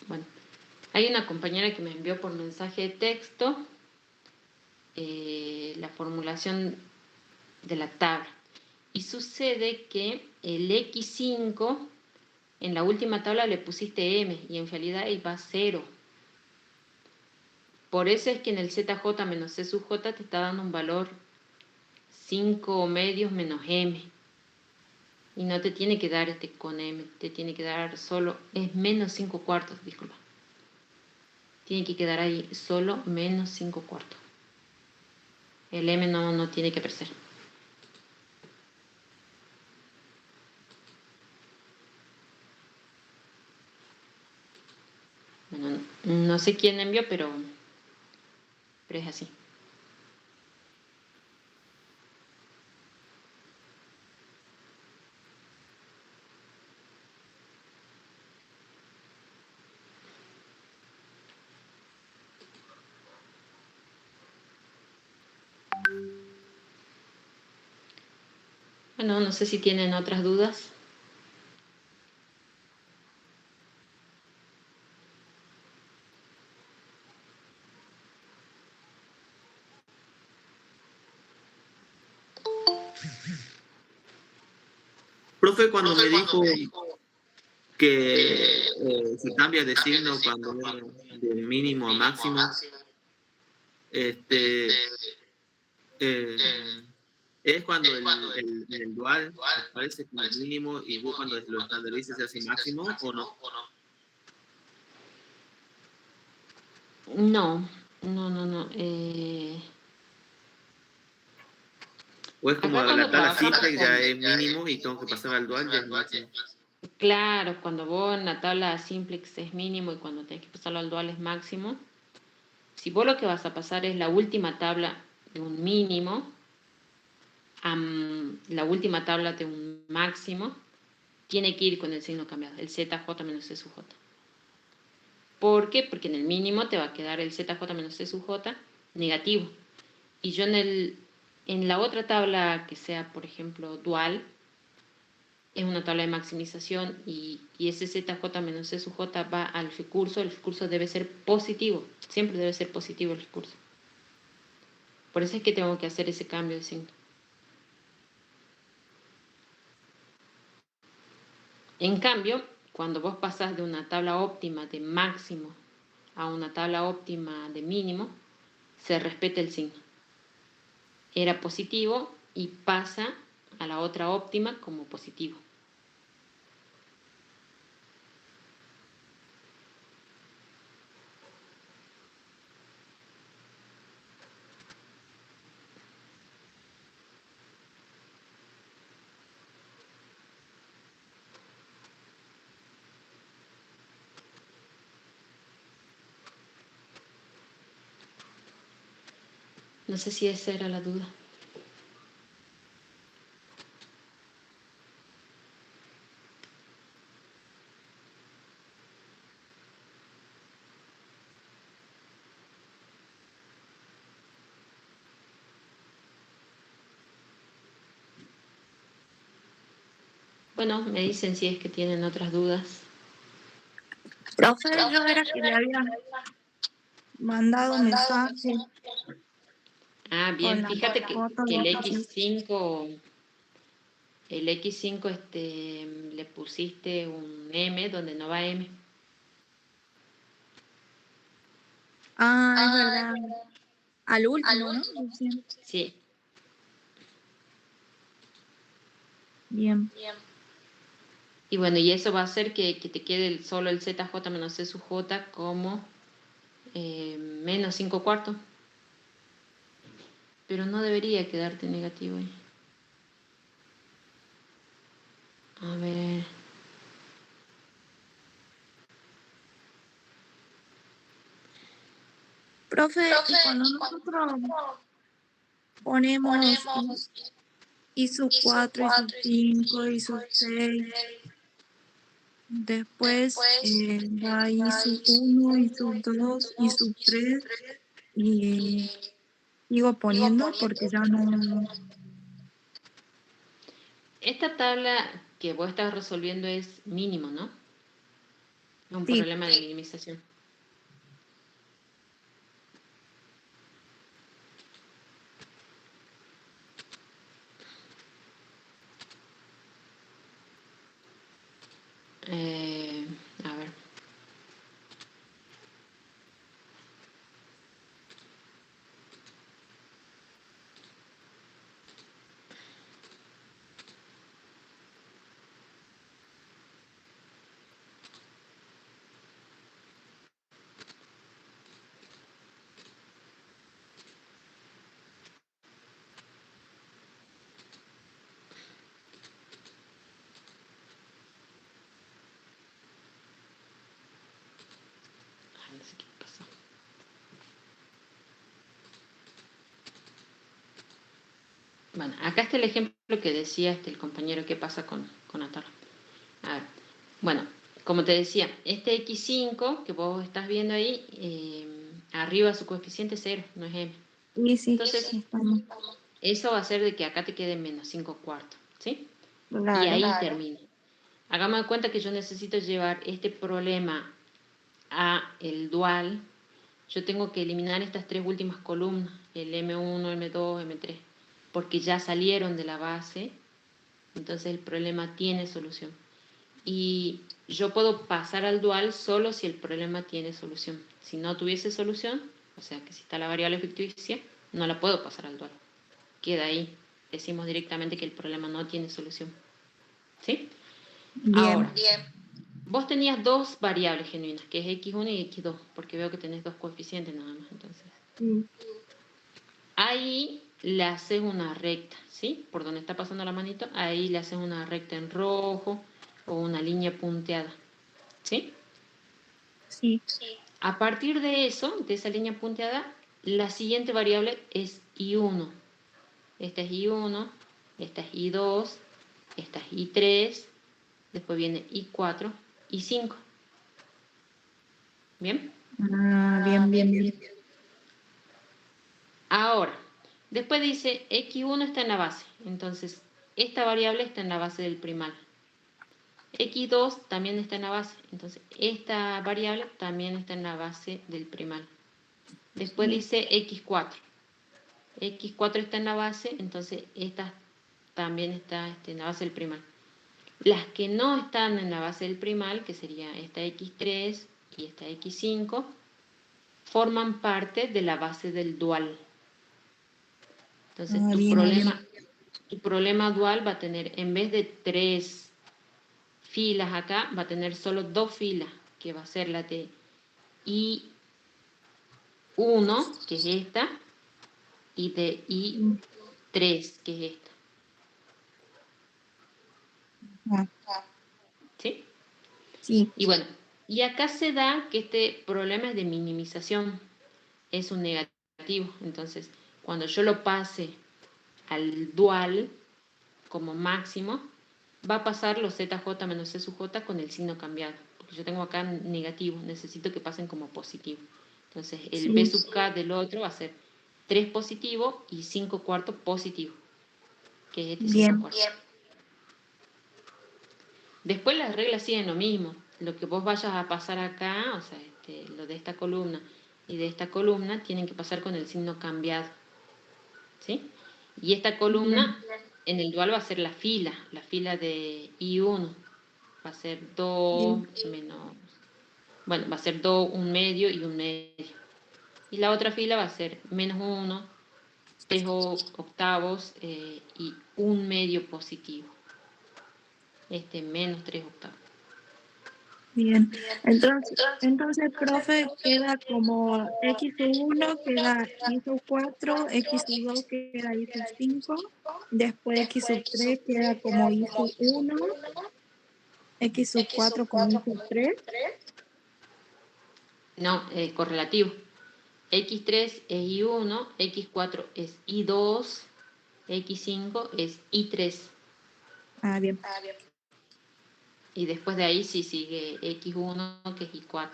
Bueno, hay una compañera que me envió por mensaje de texto la formulación de la tabla. Y sucede que el X5, en la última tabla le pusiste M y en realidad ahí va 0. Por eso es que en el ZJ menos C sub J te está dando un valor 5 medios menos M. Y no te tiene que dar este con M, te tiene que dar solo, es menos 5 cuartos, disculpa. Tiene que quedar ahí solo menos 5 cuartos. El M no tiene que aparecer. Bueno, no sé quién envió, pero es así. Bueno, no sé si tienen otras dudas. Profe, cuando me dijo que se cambia de signo cuando es de mínimo a máximo, es cuando el dual aparece como mínimo y vos cuando lo estandarizas se hace máximo, ¿o no? No. O es como Acá la cuando tabla trabajamos simple ya con... es mínimo y tengo que pasar al dual ya es máximo. Claro, cuando vos en la tabla simplex es mínimo y cuando tenés que pasarlo al dual es máximo. Si vos lo que vas a pasar es la última tabla de un mínimo a la última tabla de un máximo, tiene que ir con el signo cambiado, el ZJ menos C sub J. ¿Por qué? Porque en el mínimo te va a quedar el ZJ menos C sub J negativo. Y yo en la otra tabla que sea, por ejemplo, dual, es una tabla de maximización y ese ZJ menos C sub J va al recurso, el recurso debe ser positivo, siempre debe ser positivo el recurso. Por eso es que tengo que hacer ese cambio de signo. En cambio, cuando vos pasás de una tabla óptima de máximo a una tabla óptima de mínimo, se respeta el signo. Era positivo y pasa a la otra óptima como positivo. No sé si esa era la duda. Bueno, me dicen si es que tienen otras dudas. Profe, yo era que le había mandado un mensaje Ah, con bien, la fíjate foto que de aquí. el X5 le pusiste un M donde no va M. Ah, es verdad. Al último, ¿no? Sí. Bien. Y bueno, y eso va a hacer que te quede solo el ZJ menos C sub J como menos 5 cuartos. Pero no debería quedarte negativo ahí. A ver. Profe, y cuando nosotros ponemos I sub 4, I sub 5, I sub 6, Después va I sub 1, I sub 2, I sub 3 y sigo poniendo porque ya no... Esta tabla que vos estás resolviendo es mínimo, ¿no? Un Sí, problema de minimización. A ver. Ay, no sé qué pasó. Bueno, acá está el ejemplo que decía el compañero qué pasa con la tabla. A ver, bueno, como te decía, este X5 que vos estás viendo ahí, arriba su coeficiente es 0, no es M. y sí, Entonces, estamos. eso va a hacer de que acá te quede menos 5 cuartos, ¿sí? Y Claro. ahí termina. Hagamos de cuenta que yo necesito llevar este problema a el dual. Yo tengo que eliminar estas tres últimas columnas, el M1, M2, M3, porque ya salieron de la base, entonces el problema tiene solución. Y yo puedo pasar al dual solo si el problema tiene solución. Si no tuviese solución, o sea que si está la variable ficticia, no la puedo pasar al dual. Queda ahí. Decimos directamente que el problema no tiene solución. ¿Sí? Bien. Ahora, vos tenías dos variables genuinas, que es x1 y x2, porque veo que tenés dos coeficientes nada más. Entonces, Sí. ahí le haces una recta, ¿sí? Por donde está pasando la manito, ahí le haces una recta en rojo o una línea punteada, ¿sí? Sí. A partir de eso, de esa línea punteada, la siguiente variable es I1. Esta es I1, esta es I2, esta es I3, después viene I4, I5. ¿Bien? Ah, bien, bien, bien. Ahora, después dice X1 está en la base, entonces esta variable está en la base del primal. X2 también está en la base, entonces esta variable también está en la base del primal. Después Sí. dice X4. X4 está en la base, entonces esta también está en la base del primal. Las que no están en la base del primal, que sería esta X3 y esta X5, forman parte de la base del dual. Entonces Ah, bien, bien. tu problema dual va a tener, en vez de 3 filas acá, va a tener solo 2 filas, que va a ser la de I1, que es esta, y de I3, que es esta. Ah, ¿Sí? sí. Y bueno, y acá se da que este problema es de minimización, es un negativo. Entonces, cuando yo lo pase al dual como máximo, va a pasar los ZJ menos C sub J con el signo cambiado, porque yo tengo acá negativo, necesito que pasen como positivo. Entonces, el B Sí. sub K del otro va a ser 3 positivo y 5 cuartos positivo, que es este 5 Bien. cuartos. Después las reglas siguen lo mismo. Lo que vos vayas a pasar acá, o sea, lo de esta columna y de esta columna, tienen que pasar con el signo cambiado. ¿Sí? Y esta columna en el dual va a ser la fila de I1. Va a ser 2 menos... Bueno, va a ser 2, un medio y un medio. Y la otra fila va a ser menos 1, 3 octavos y un medio positivo. Menos 3 octavos. Bien. Entonces, profe, queda como X sub 1, queda Y sub 4, X sub 2 queda Y sub 5, después X sub 3 queda como Y sub 1, X sub 4 como Y sub 3. No, correlativo. X3 es I1, X4 es I2, X5 es I3. Ah, bien. Y después de ahí sí sigue X1, que es I4,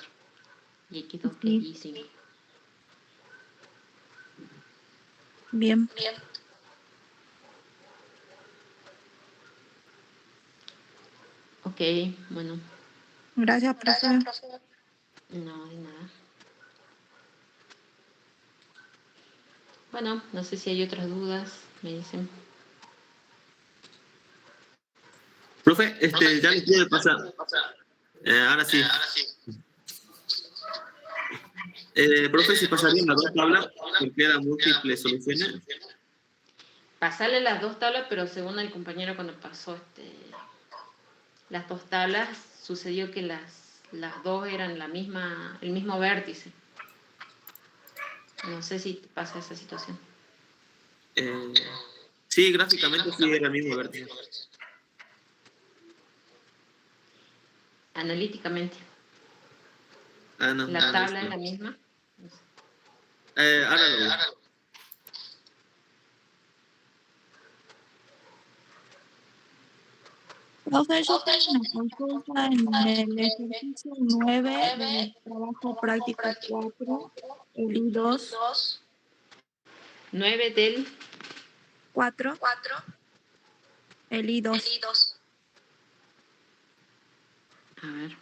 y X2, que es Sí, I5. bien. Ok, bueno, Gracias, profe. no, de nada. Bueno, no sé si hay otras dudas, me dicen. Profe, ya le pude pasar. Ahora sí. Profe, si pasarían las dos tablas, porque eran múltiples soluciones. Pasarle las dos tablas, pero según el compañero cuando pasó las dos tablas, sucedió que las dos eran el mismo vértice. No sé si te pasa esa situación. Sí, gráficamente sí era el mismo vértice. Analíticamente, No. la tabla es la misma. Ahora lo veo. Profe, yo tengo una consulta en el ejercicio 9 del trabajo práctico 4, el I2, 9 del... 4, el I2. A ver.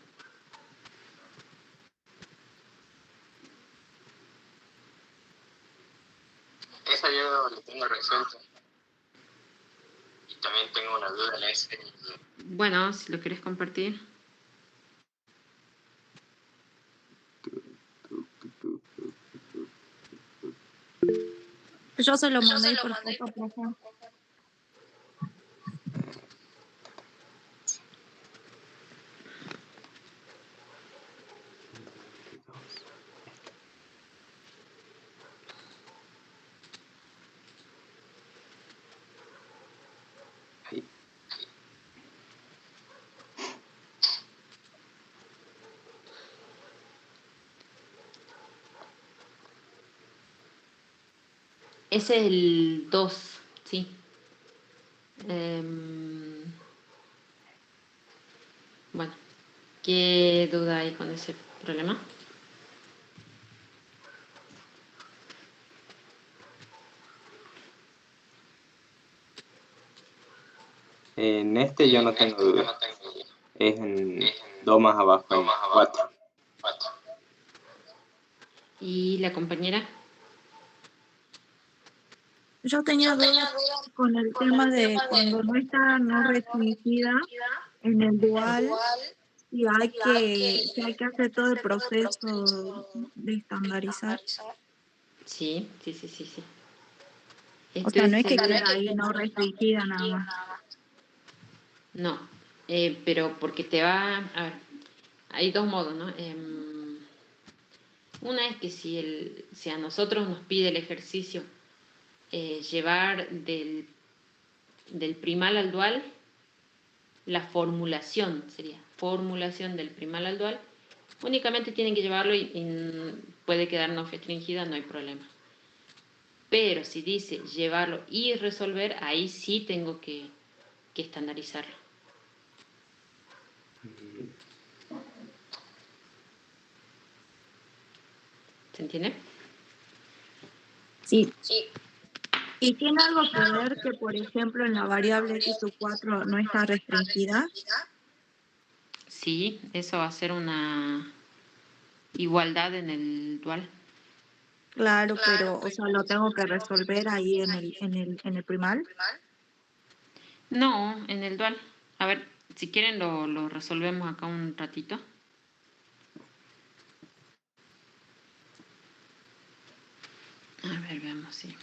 Esa yo lo tengo resuelto. Y también tengo una duda en ese. Bueno, si lo quieres compartir. Yo se lo mandé por foto, profe. Ahí. Ese es el 2, sí. Bueno, ¿qué duda hay con ese problema? En este yo no tengo duda. Es en 2 más abajo, en 4. ¿Y la compañera? Yo tenía dudas con el tema de cuando no está no restringida en el dual y si hay que hacer todo el proceso de estandarizar. Sí. O Esto sea, no es es que queda ahí no restringida nada más. No, pero porque te va... A ver, hay dos modos, ¿no? Una es que si a nosotros nos pide el ejercicio llevar del primal al dual, la formulación sería formulación del primal al dual, únicamente tienen que llevarlo y puede quedar no restringida, no hay problema. Pero si dice llevarlo y resolver, ahí sí tengo que estandarizarlo. ¿Se entiende? Sí. ¿Y tiene algo que ver que, por ejemplo, en la variable x sub 4 no está restringida? Sí, eso va a ser una igualdad en el dual. Claro, pero, o sea, lo tengo que resolver ahí en el primal. No, en el dual. A ver, si quieren lo resolvemos acá un ratito. A ver, veamos si.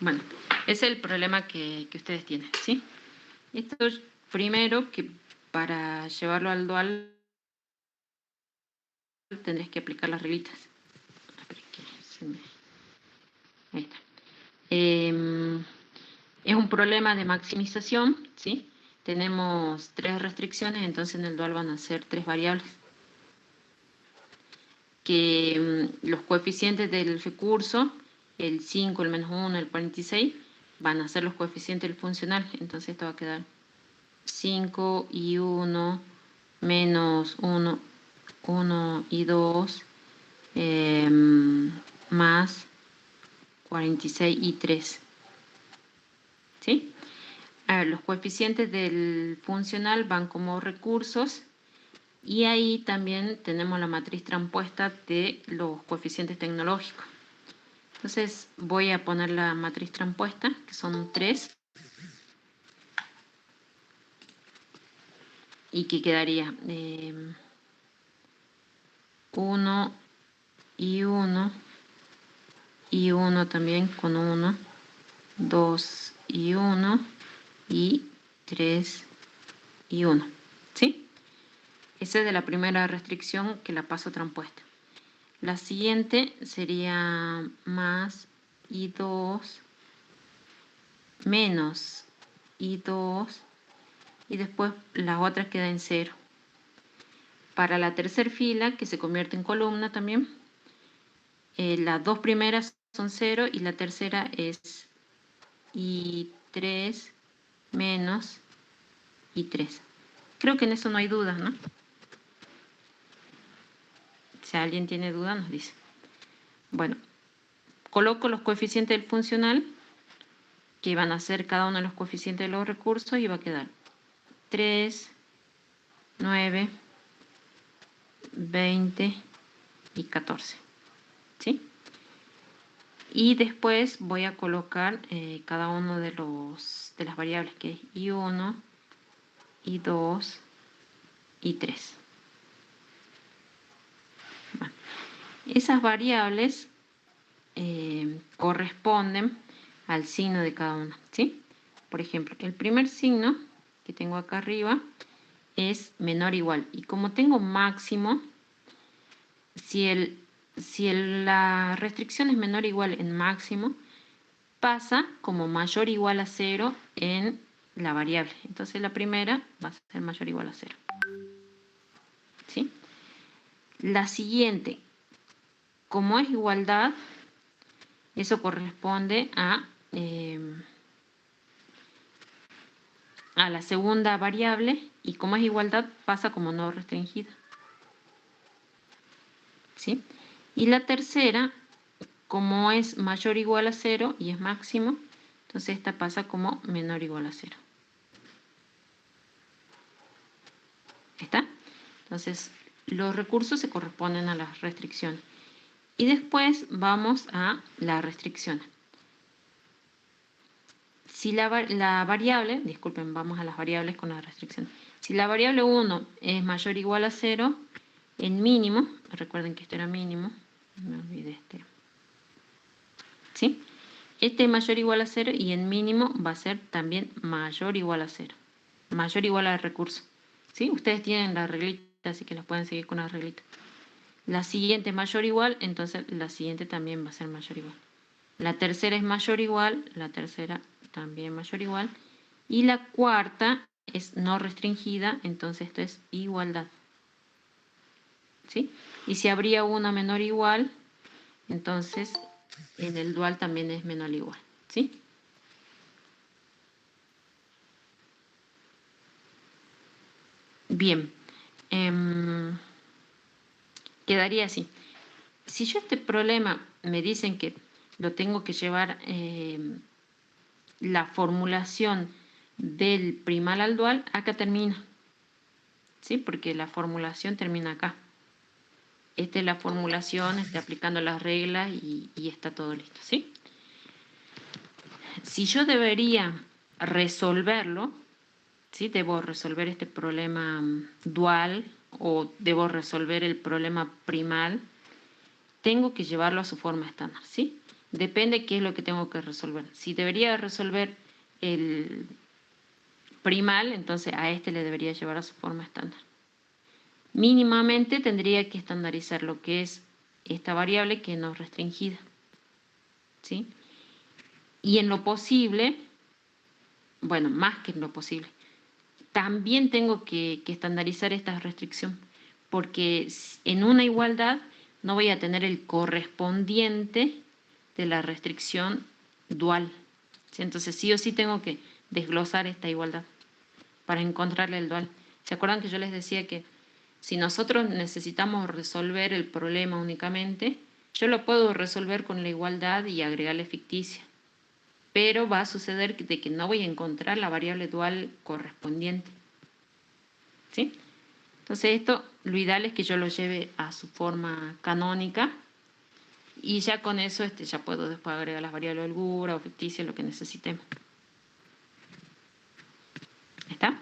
Bueno, ese es el problema que ustedes tienen, ¿sí? Esto primero que para llevarlo al dual tendrás que aplicar las reglitas. Ahí está. Es un problema de maximización, ¿sí? Tenemos 3 restricciones, entonces en el dual van a ser 3 variables. Que los coeficientes del recurso, el 5, el menos 1, el 46, van a ser los coeficientes del funcional. Entonces esto va a quedar 5 y 1, menos 1, 1 y 2, más 46 y 3. ¿Sí? A ver, los coeficientes del funcional van como recursos y ahí también tenemos la matriz transpuesta de los coeficientes tecnológicos. Entonces voy a poner la matriz transpuesta, que son 3. Y que quedaría 1 y 1 y 1 también con 1, 2 y 1 y 3 y 1. ¿Sí? Esa es de la primera restricción que la paso transpuesta. La siguiente sería más I2 menos I2 y después la otra queda en 0. Para la tercera fila, que se convierte en columna también, las 2 primeras son 0 y la tercera es I3 menos I3. Creo que en eso no hay dudas, ¿no? Si alguien tiene duda, nos dice. Bueno, coloco los coeficientes del funcional, que van a ser cada uno de los coeficientes de los recursos, y va a quedar 3, 9, 20 y 14. ¿Sí? Y después voy a colocar cada uno de las variables, que es I1, I2, I3. Bueno, esas variables corresponden al signo de cada una, ¿sí? Por ejemplo, el primer signo que tengo acá arriba es menor o igual. Y como tengo máximo, si la restricción es menor o igual en máximo, pasa como mayor o igual a 0 en la variable. Entonces la primera va a ser mayor o igual a 0. ¿Sí? La siguiente, como es igualdad, eso corresponde a la segunda variable, y como es igualdad pasa como no restringida. ¿Sí? Y la tercera, como es mayor o igual a 0 y es máximo, entonces esta pasa como menor o igual a 0. ¿Está? Entonces los recursos se corresponden a las restricciones. Y después vamos a las restricciones. Si la variable, disculpen, vamos a las variables con las restricciones. Si la variable 1 es mayor o igual a 0, en mínimo, recuerden que esto era mínimo, me olvidé este. ¿Sí? Este es mayor o igual a 0 y en mínimo va a ser también mayor o igual a 0. Mayor o igual al recurso. ¿Sí? Ustedes tienen la reglita, así que las pueden seguir con la reglita. La siguiente es mayor o igual, entonces la siguiente también va a ser mayor o igual. La tercera es mayor o igual, la tercera también mayor o igual. Y la cuarta es no restringida, entonces esto es igualdad. ¿Sí? Y si habría una menor o igual, entonces en el dual también es menor o igual. ¿Sí? Bien. Quedaría así. Si yo este problema me dicen que lo tengo que llevar la formulación del primal al dual, acá termina. ¿Sí? Porque la formulación termina acá. Esta es la formulación, está aplicando las reglas y está todo listo. ¿Sí? Si yo debería resolverlo, ¿sí? Debo resolver este problema dual o debo resolver el problema primal, tengo que llevarlo a su forma estándar, ¿sí? Depende qué es lo que tengo que resolver. Si debería resolver primal, entonces a este le debería llevar a su forma estándar. Mínimamente tendría que estandarizar lo que es esta variable que no restringida, ¿sí? Y en lo posible, bueno, más que en lo posible, también tengo que estandarizar esta restricción, porque en una igualdad no voy a tener el correspondiente de la restricción dual, ¿sí? Entonces sí o sí tengo que desglosar esta igualdad para encontrarle el dual. ¿Se acuerdan que yo les decía que si nosotros necesitamos resolver el problema únicamente, yo lo puedo resolver con la igualdad y agregarle ficticia, pero va a suceder de que no voy a encontrar la variable dual correspondiente, ¿sí? Entonces esto, lo ideal es que yo lo lleve a su forma canónica y ya con eso ya puedo después agregar las variables de holgura o ficticia, lo que necesitemos. ¿Está?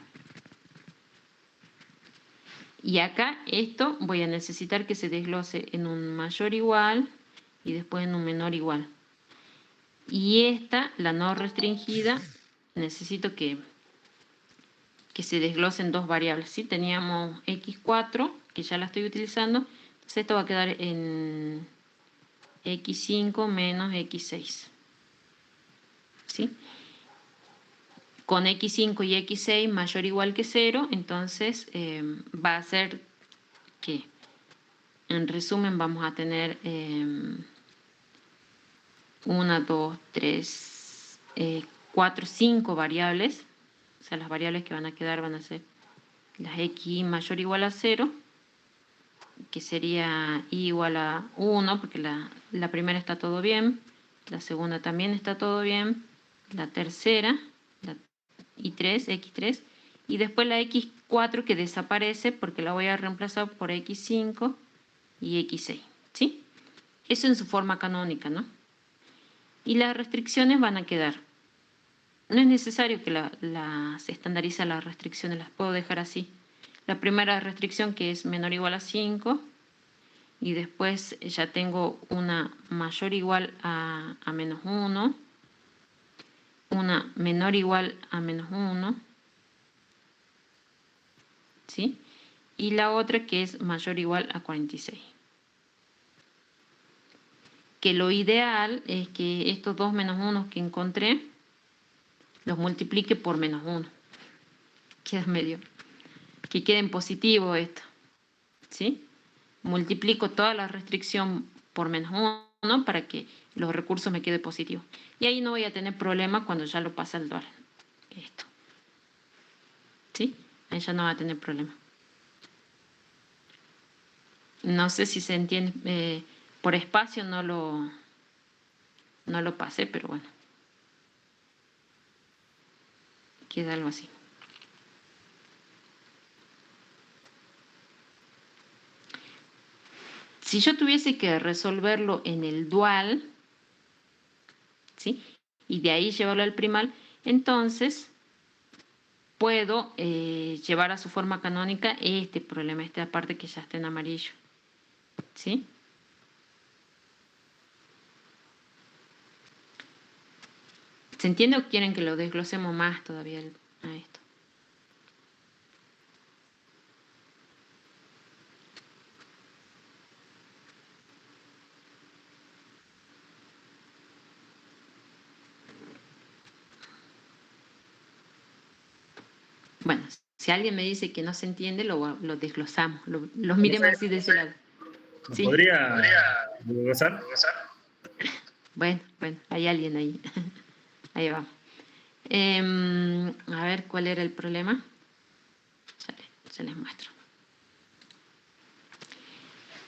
Y acá esto voy a necesitar que se desglose en un mayor igual y después en un menor igual. Y esta, la no restringida, necesito que se desglosen dos variables, ¿sí? Teníamos x4, que ya la estoy utilizando, entonces esto va a quedar en x5 menos x6, ¿sí? Con x5 y x6 mayor o igual que 0, entonces va a ser que, en resumen, vamos a tener 1, 2, 3, 4, 5 variables. O sea, las variables que van a quedar van a ser las x mayor o igual a 0, que sería y igual a 1, porque la primera está todo bien, la segunda también está todo bien, la tercera, y3, x3, y después la x4 que desaparece porque la voy a reemplazar por x5 y x6, ¿sí? Eso en su forma canónica, ¿no? Y las restricciones van a quedar. No es necesario que las estandarice las restricciones, las puedo dejar así. La primera restricción que es menor o igual a 5, y después ya tengo una mayor o igual a menos 1, una menor o igual a menos 1, ¿sí? Y la otra que es mayor o igual a 46. Que lo ideal es que estos dos menos 1 que encontré los multiplique por menos 1. Queda medio. Que quede en positivo esto, ¿sí? Multiplico toda la restricción por menos 1 para que los recursos me queden positivos. Y ahí no voy a tener problema cuando ya lo pase al dual. Esto. ¿Sí? Ahí ya no va a tener problema. No sé si se entiende. Por espacio no lo pasé, pero bueno. Queda algo así. Si yo tuviese que resolverlo en el dual, ¿sí? Y de ahí llevarlo al primal, entonces puedo llevar a su forma canónica este problema, esta parte que ya está en amarillo, ¿sí? ¿Se entiende o quieren que lo desglosemos más todavía a esto? Bueno, si alguien me dice que no se entiende, lo desglosamos, lo miremos así de ese lado. ¿Me ¿Sí? podría desglosar? Bueno, hay alguien ahí. Ahí va. A ver, ¿cuál era el problema? Ya les muestro.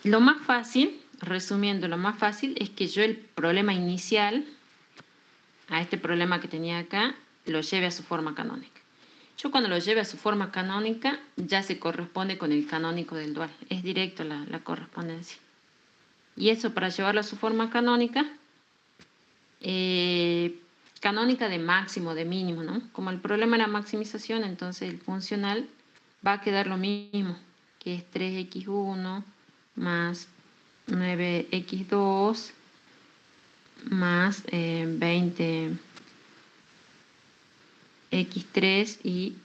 Lo más fácil, resumiendo, lo más fácil es que yo el problema inicial, a este problema que tenía acá, lo lleve a su forma canónica. Yo cuando lo lleve a su forma canónica, ya se corresponde con el canónico del dual. Es directo la correspondencia. Y eso para llevarlo a su forma canónica, canónica de máximo, de mínimo, ¿no? Como el problema era maximización, entonces el funcional va a quedar lo mismo, que es 3x1 más 9x2 más 20 x3 y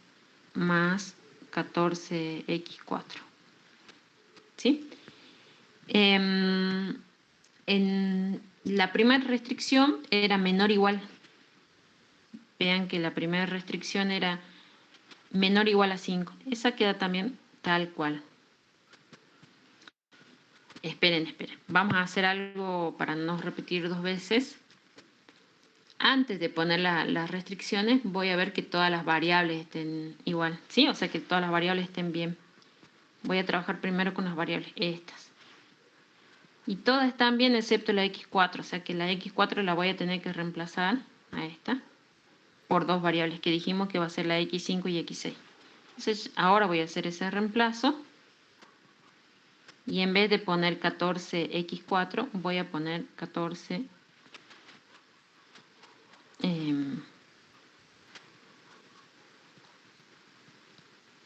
más 14x4. ¿Sí? En la primera restricción era menor o igual. Vean que la primera restricción era menor o igual a 5. Esa queda también tal cual. Esperen. Vamos a hacer algo para no repetir dos veces. Antes de poner las restricciones, voy a ver que todas las variables estén igual. ¿Sí? O sea, que todas las variables estén bien. Voy a trabajar primero con las variables, estas. Y todas están bien excepto la x4. O sea, que la x4 la voy a tener que reemplazar a esta por dos variables que dijimos que va a ser la x5 y x6. Entonces, ahora voy a hacer ese reemplazo. Y en vez de poner 14x4, voy a poner 14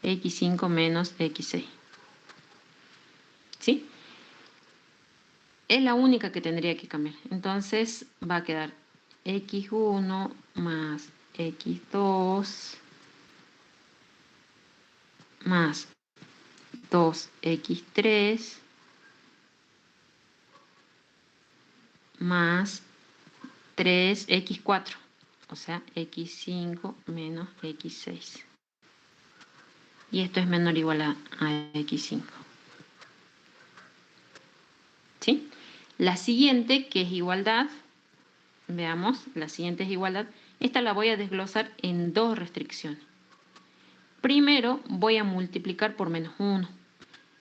x5 menos x6. ¿Sí? Es la única que tendría que cambiar. Entonces va a quedar x1 más x2 más 2x3 más 3x4. O sea, x5 menos x6. Y esto es menor o igual a x5. ¿Sí? La siguiente, que es igualdad, veamos, la siguiente es igualdad. Esta la voy a desglosar en dos restricciones. Primero voy a multiplicar por menos 1.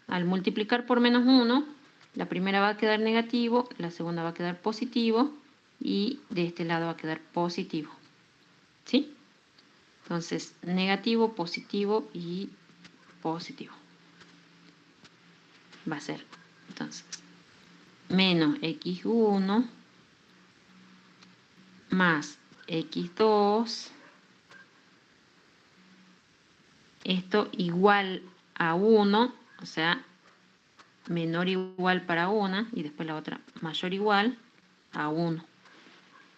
Al multiplicar por menos 1, la primera va a quedar negativo, la segunda va a quedar positivo y de este lado va a quedar positivo. ¿Sí? Entonces, negativo, positivo y positivo. Va a ser, entonces, menos x1 más x2, esto igual a 1, o sea, menor o igual para una, y después la otra mayor o igual a 1.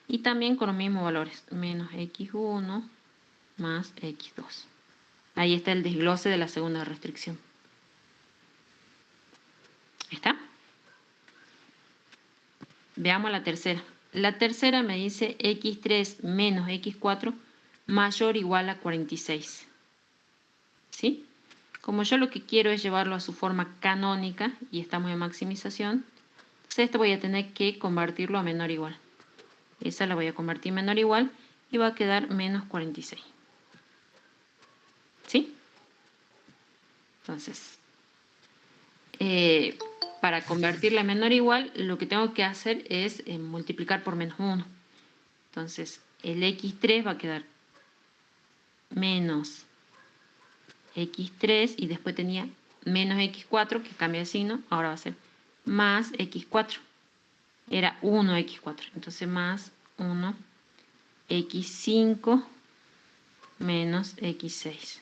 Y también con los mismos valores, menos x1 más x2. Ahí está el desglose de la segunda restricción. ¿Está? Veamos la tercera. La tercera me dice x3 menos x4 mayor o igual a 46. ¿Sí? Como yo lo que quiero es llevarlo a su forma canónica y estamos en maximización, entonces esto voy a tener que convertirlo a menor o igual. Esa la voy a convertir en menor o igual y va a quedar menos 46. ¿Sí? Entonces, para convertirla a menor o igual, lo que tengo que hacer es multiplicar por menos 1. Entonces, el x3 va a quedar menos x3 y después tenía menos x4 que cambia de signo, ahora va a ser más x4. Era 1x4, entonces más 1x5 menos x6.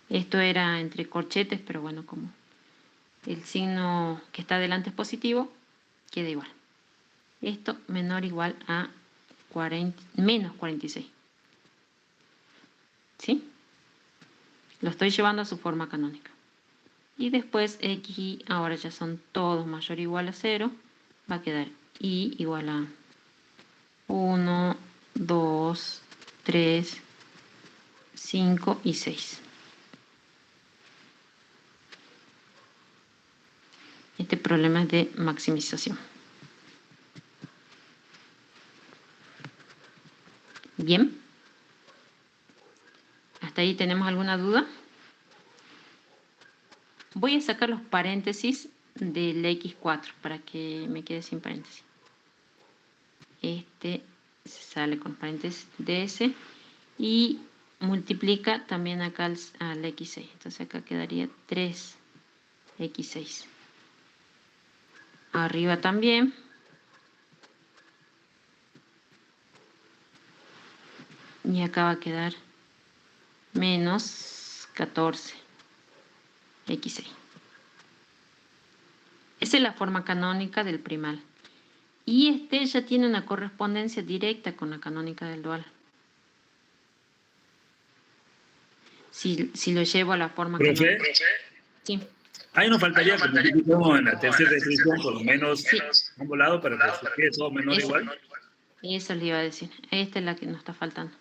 Esto era entre corchetes, pero bueno, como el signo que está delante es positivo, queda igual. Esto menor o igual a menos 46. ¿Sí? Lo estoy llevando a su forma canónica. Y después x ahora ya son todos mayor o igual a 0. Va a quedar y igual a 1, 2, 3, 5 y 6. Este problema es de maximización. Bien. ¿Hasta ahí tenemos alguna duda? Voy a sacar los paréntesis del x4 para que me quede sin paréntesis. Este se sale con paréntesis de ese y multiplica también acá al x6. Entonces acá quedaría 3x6. Arriba también. Y acá va a quedar menos 14x6. Esa es la forma canónica del primal. Y este ya tiene una correspondencia directa con la canónica del dual. si lo llevo a la forma ¿Profe? canónica. Sí. Ahí nos faltaría que multipliquemos en la tercera restricción por lo menos Sí. a ambos lados para que se quede todo menor igual. Eso le iba a decir. Esta es la que nos está faltando.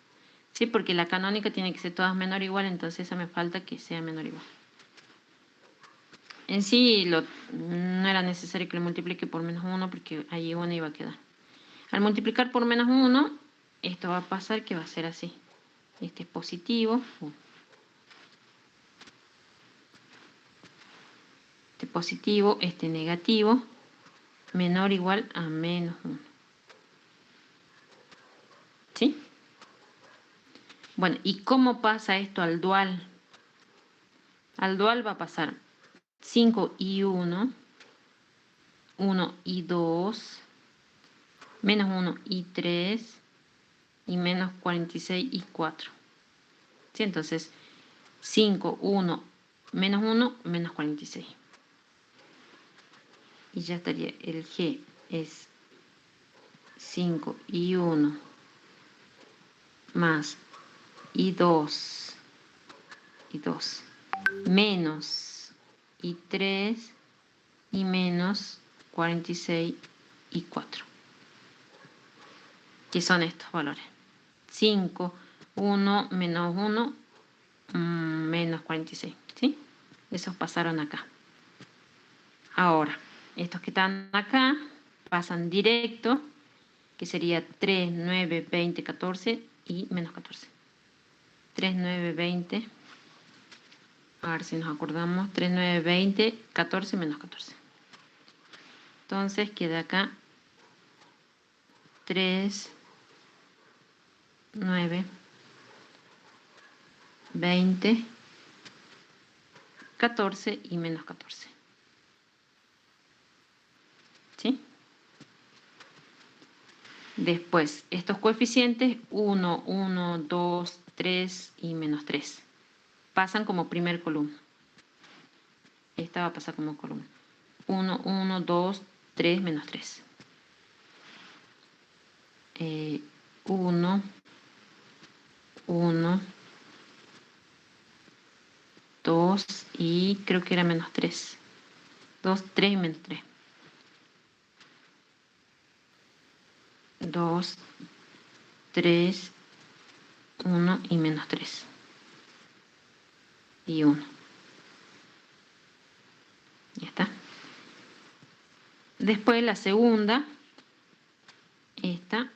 Sí, porque la canónica tiene que ser todas menor o igual, entonces esa me falta que sea menor o igual. En sí no era necesario que lo multiplique por menos 1 porque allí 1 iba a quedar. Al multiplicar por menos 1, esto va a pasar que va a ser así. Este es positivo. Este positivo, este negativo, menor o igual a menos 1. ¿Sí? Bueno, ¿y cómo pasa esto al dual? Al dual va a pasar 5 y 1, 1 y 2, menos 1 y 3, y menos 46 y 4. ¿Sí? Entonces, 5, 1, menos 1, menos 46. Y ya estaría, el G es 5 y 1 más y 2 menos y 3 y menos 46 y 4. ¿Qué son estos valores? 5, 1, menos 1, menos 46. ¿Sí? Esos pasaron acá. Ahora, estos que están acá pasan directo, que sería 3, 9, 20, 14 y menos 14. 3, 9, 20. A ver si nos acordamos. 3, 9, 20, 14 menos 14. Entonces queda acá 3, 9, 20, 14 y menos 14. ¿Sí? Después, estos coeficientes 1, 1, 2, 3 y menos 3 pasan como primer columna. Esta va a pasar como columna. 1, 1, 2, 3, menos 3. 1, 1, 2 y creo que era menos 3. 2, 3 y menos 3. 2, 3, 1 y menos 3. Y 1. Ya está. Después la segunda, esta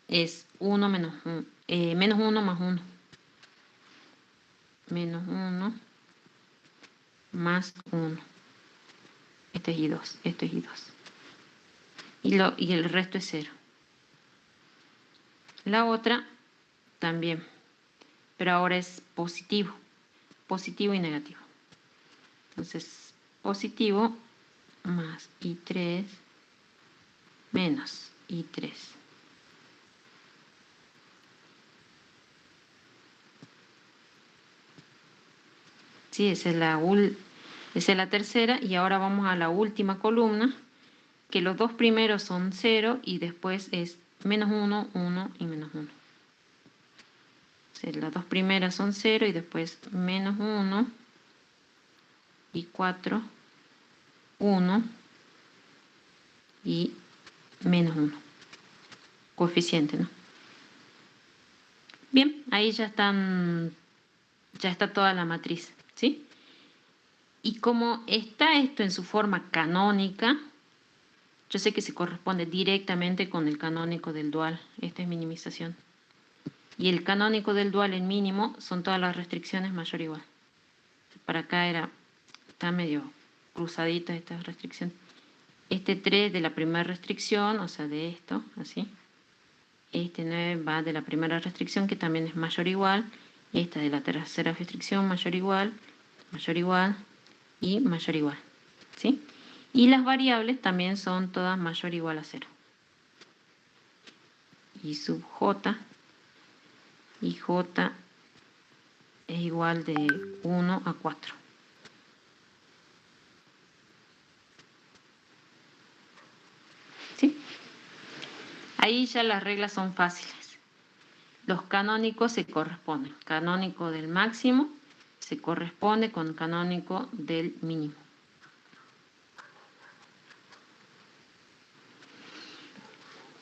es 1 menos 1, menos 1 más 1. Menos 1 más 1. Esto es I2, esto es I2. Y el resto es 0. La otra también, pero ahora es positivo. Positivo y negativo. Entonces, positivo más I3 menos I3. Sí, esa es la tercera y ahora vamos a la última columna, que los dos primeros son 0 y después es menos 1, 1 y menos 1. O sea, las dos primeras son 0 y después menos 1 y 4, 1 y menos 1. Coeficiente, ¿no? Bien, ahí ya está toda la matriz, ¿sí? Y como está esto en su forma canónica, yo sé que se corresponde directamente con el canónico del dual. Esta es minimización. Y el canónico del dual en mínimo son todas las restricciones mayor o igual. Para acá está medio cruzadita esta restricción. Este 3 de la primera restricción, o sea, de esto, así. Este 9 va de la primera restricción, que también es mayor o igual. Esta de la tercera restricción, mayor o igual y mayor o igual. ¿Sí? Y las variables también son todas mayor o igual a 0. Y sub j, y j es igual de 1 a 4. ¿Sí? Ahí ya las reglas son fáciles. Los canónicos se corresponden. Canónico del máximo se corresponde con canónico del mínimo.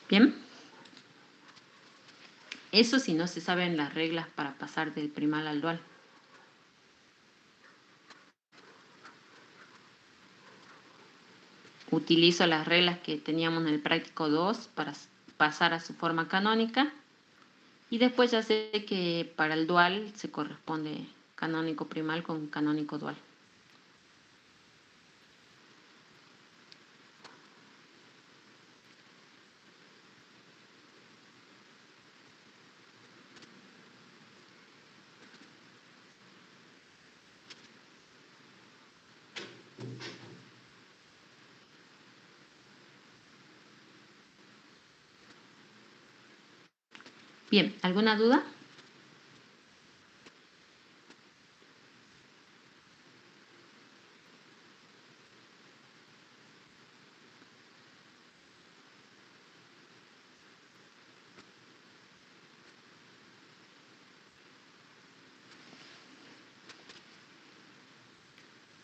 Bien. Eso si no se saben las reglas para pasar del primal al dual. Utilizo las reglas que teníamos en el práctico 2 para pasar a su forma canónica. Y después ya sé que para el dual se corresponde canónico primal con canónico dual. Bien, ¿alguna duda?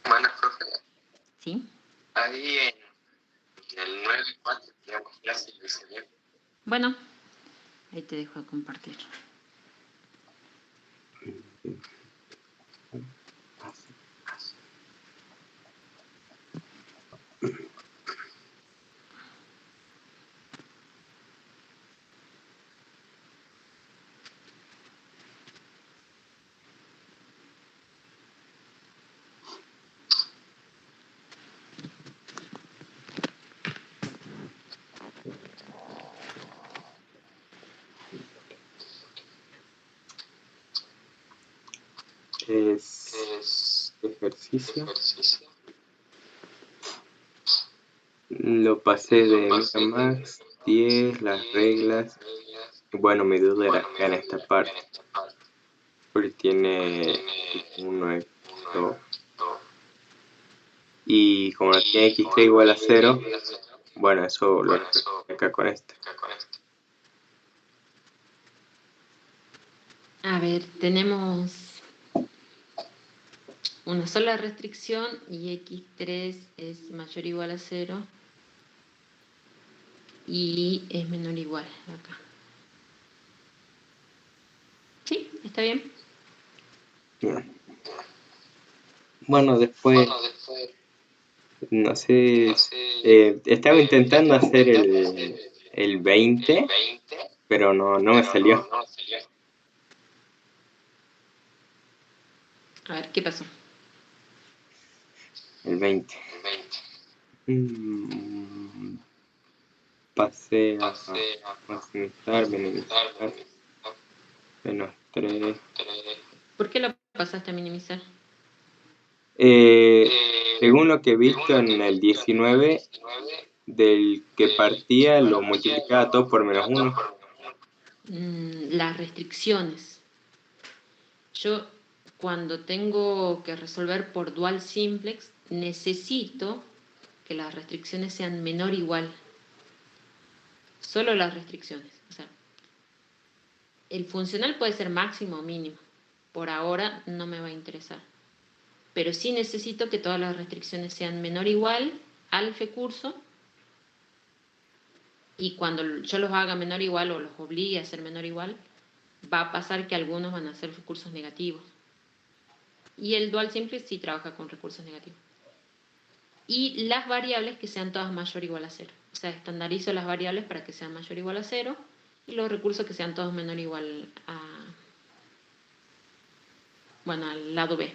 Buenas, profe. Sí. Ahí en el 9.4 teníamos clase de diseño. Bueno, ahí te dejo de compartir. Es ejercicio. Lo pasé de Max 10, las reglas. Bueno, mi duda era acá en esta parte. Porque tiene 1, x2. Y como no tiene x3 igual a 0, bueno, eso lo reflejo acá con esto. A ver, tenemos una sola restricción y x3 es mayor o igual a 0 y es menor o igual acá. ¿Sí? ¿Está bien? Bien. Bueno, después, no sé, estaba intentando hacer el 20, pero no me salió. A ver, ¿qué pasó? El 20. Pasé a maximizar, minimizar, menos 3. ¿Por qué lo pasaste a minimizar? Según lo que he visto en el 19, del que partía lo multiplicaba todo por menos 1. Las restricciones. Yo, cuando tengo que resolver por dual simplex, necesito que las restricciones sean menor o igual. Solo las restricciones. O sea, el funcional puede ser máximo o mínimo. Por ahora no me va a interesar. Pero sí necesito que todas las restricciones sean menor o igual al F-curso. Y cuando yo los haga menor o igual o los obligue a ser menor o igual, va a pasar que algunos van a ser recursos negativos. Y el dual simple sí trabaja con recursos negativos. Y las variables que sean todas mayor o igual a 0. O sea, estandarizo las variables para que sean mayor o igual a 0 y los recursos que sean todos menor o igual a, bueno, al lado B.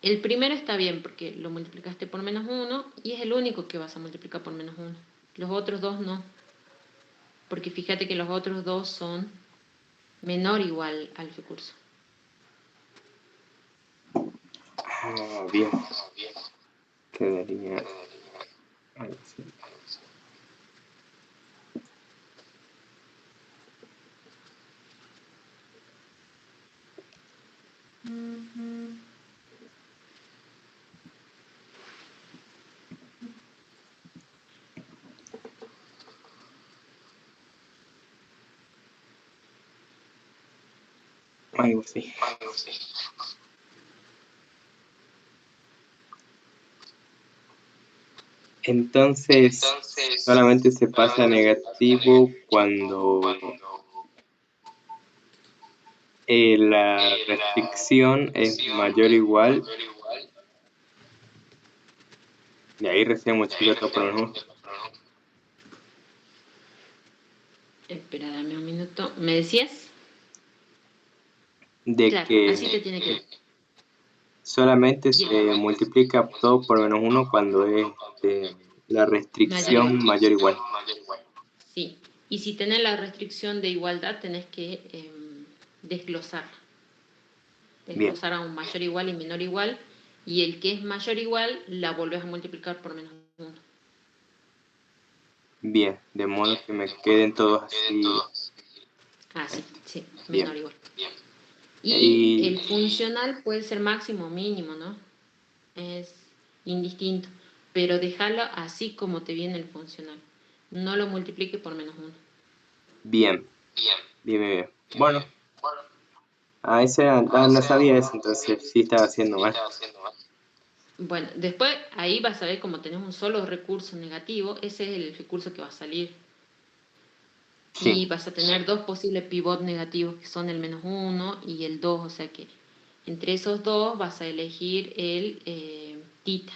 El primero está bien porque lo multiplicaste por menos 1 y es el único que vas a multiplicar por menos 1. Los otros dos no. Porque fíjate que los otros dos son menor o igual al F-curso. Bien. Quedaría así. Algo así. Entonces, solamente se pasa a negativo cuando la restricción es mayor o igual. Y ahí recién multiplica todo por menos 1. Espera, dame un minuto. ¿Me decías? De Claro, que así te tiene que... solamente se multiplica todo por menos 1 cuando es la restricción mayor o igual. Sí, y si tenés la restricción de igualdad, tenés que desglosarla. Bien, Desglosar a un mayor igual y menor igual, y el que es mayor igual la volvés a multiplicar por menos 1. bien, de modo que me queden todos así. Ah, sí, sí, Bien. menor igual. Y- Y el funcional puede ser máximo o mínimo, ¿no? Es indistinto, pero déjalo así como te viene el funcional. No lo multiplique por menos 1. Bien, bien. Bueno, ese no sabía eso, entonces sí estaba haciendo mal. Bueno, después ahí vas a ver como tenés un solo recurso negativo, ese es el recurso que va a salir. Y Sí, vas a tener dos posibles pivots negativos que son el menos 1 y el 2, o sea que entre esos dos vas a elegir el tita,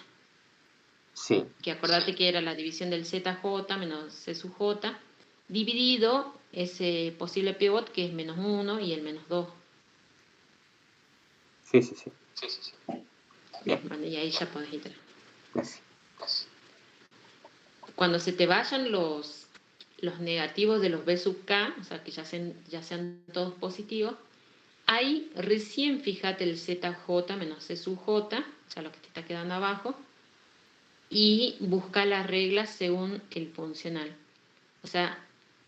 sí, que acordate que era la división del zj menos c sub j, dividido ese posible pivot que es menos 1 y el menos 2. sí. Bien, Bien, bueno, y ahí ya podés iterar. gracias. Cuando se te vayan los negativos de los b sub k, o sea que ya sean todos positivos, ahí recién fíjate el zj menos c sub j, o sea lo que te está quedando abajo, y busca las reglas según el funcional. O sea,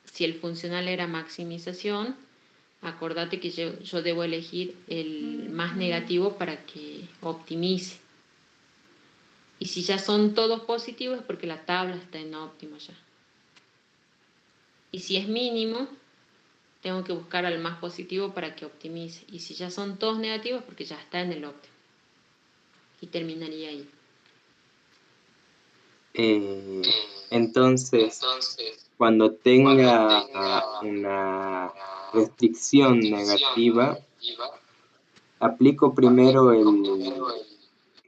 si el funcional era maximización, acordate que yo debo elegir el más negativo para que optimice. Y si ya son todos positivos es porque la tabla está en óptimo ya. Y si es mínimo, tengo que buscar al más positivo para que optimice. Y si ya son todos negativos, porque ya está en el óptimo. Y terminaría ahí. Entonces, cuando tenga una restricción negativa, aplico primero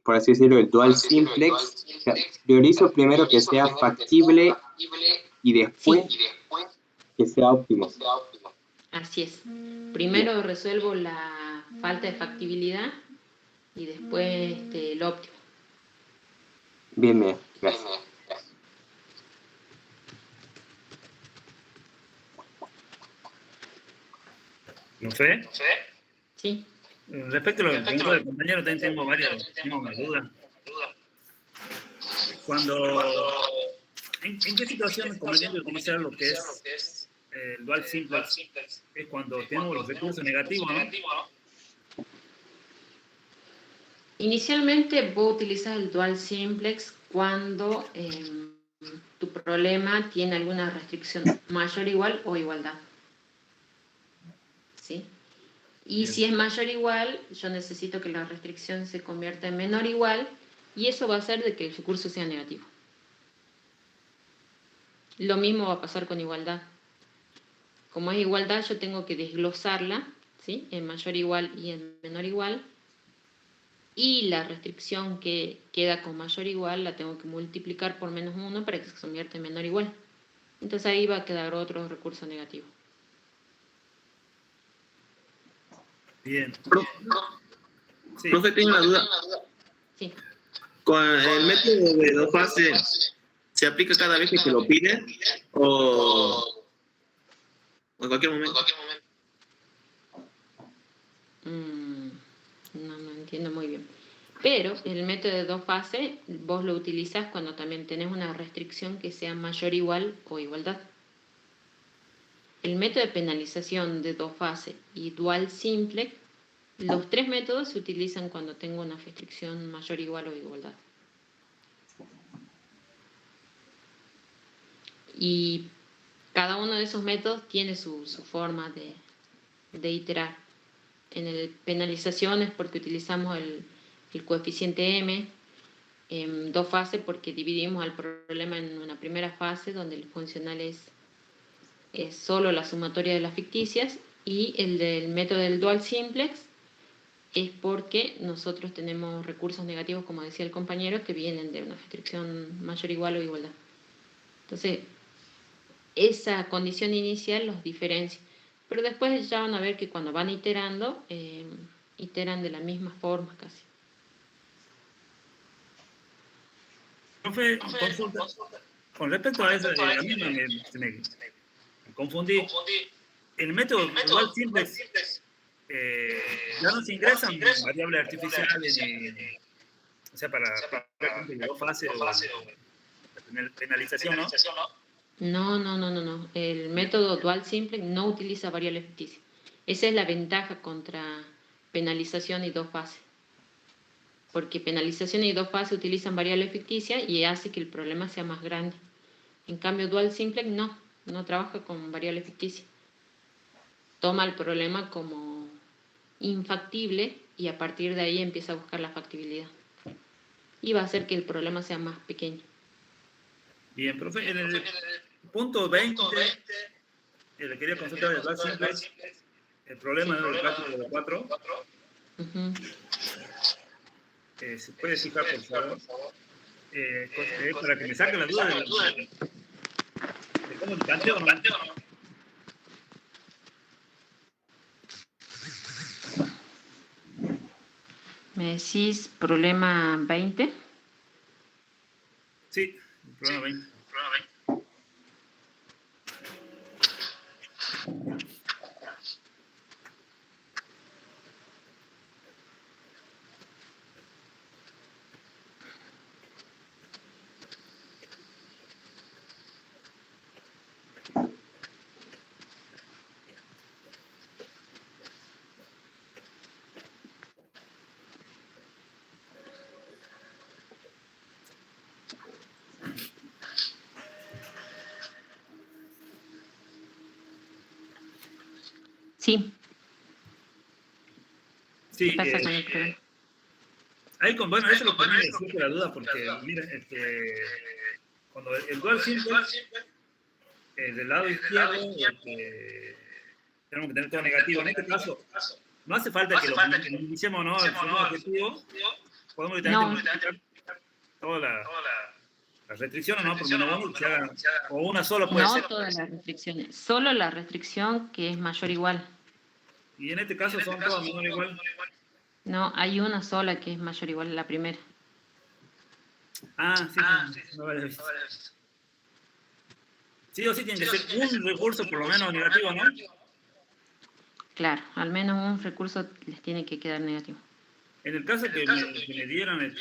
por así decirlo, el dual simplex. O sea, priorizo primero que sea factible y después que sea óptimo. Así es. Primero resuelvo la falta de factibilidad y después el óptimo. Bien, gracias. ¿No sé? ¿Sí? Respecto a lo que preguntó el compañero, también tengo una duda. ¿En qué situación conveniente utilizar lo que es el dual simplex? Es cuando tenemos los recursos negativos, ¿no? Inicialmente vos utilizas el dual simplex cuando tu problema tiene alguna restricción mayor, igual o igualdad. ¿Sí? Y Bien. si es mayor o igual, yo necesito que la restricción se convierta en menor o igual, y eso va a hacer de que el recurso sea negativo. Lo mismo va a pasar con igualdad. Como es igualdad, yo tengo que desglosarla, ¿sí? En mayor igual y en menor igual, y la restricción que queda con mayor igual la tengo que multiplicar por menos 1 para que se convierta en menor igual. Entonces ahí va a quedar otro recurso negativo. Bien. Sí. Profe, tengo una duda. Sí. ¿Con el método de dos fases se aplica cada vez que te lo piden o en cualquier momento? No entiendo muy bien. Pero el método de dos fases vos lo utilizás cuando también tenés una restricción que sea mayor, igual o igualdad. El método de penalización de dos fases y dual simple, los tres métodos se utilizan cuando tengo una restricción mayor, igual o igualdad. Y cada uno de esos métodos tiene su forma de iterar. En el penalización es porque utilizamos el coeficiente m, en dos fases porque dividimos el problema en una primera fase donde el funcional es solo la sumatoria de las ficticias, y el del método del dual simplex es porque nosotros tenemos recursos negativos, como decía el compañero, que vienen de una restricción mayor, igual o igualdad. Entonces, esa condición inicial los diferencia. Pero después ya van a ver que cuando van iterando, iteran de la misma forma casi. Profe, consulta. Con respecto a eso, a mí me confundí. El método dual simplex, ya no se ingresan variables artificiales, o sea, para la dos fases o la penalización, ¿no? No. El método dual simplex no utiliza variables ficticias. Esa es la ventaja contra penalización y dos fases. Porque penalización y dos fases utilizan variables ficticias y hace que el problema sea más grande. En cambio, dual simplex no trabaja con variables ficticias. Toma el problema como infactible y a partir de ahí empieza a buscar la factibilidad. Y va a hacer que el problema sea más pequeño. Bien, profe, en el punto 20, le quería consultar el dual simplex, el problema del práctico de 4. ¿Se puede fijar, por favor? Para que me saque la duda de cómo lo planteo, ¿no? ¿Me decís problema 20? Sí, el problema 20. Sí. Sí, ¿Qué pasa con el problema? Ahí bueno, eso lo ponía siempre la duda porque, mira, cuando el dual simplex, del lado izquierdo, tenemos que tener todo negativo. En este caso, no hace falta que lo iniciemos, ¿no? El segundo objetivo, podemos directamente todas las restricciones, ¿no? Por menos uno, o una sola puede ser. No todas las restricciones, solo la restricción que es mayor o igual. Y en este caso son todas menor o igual. No, hay una sola que es mayor o igual a la primera. Ah, sí, no vale visto. Sí o sí tiene que ser un recurso por lo menos negativo, ¿no? Claro, al menos un recurso les tiene que quedar negativo. En el caso que me dieran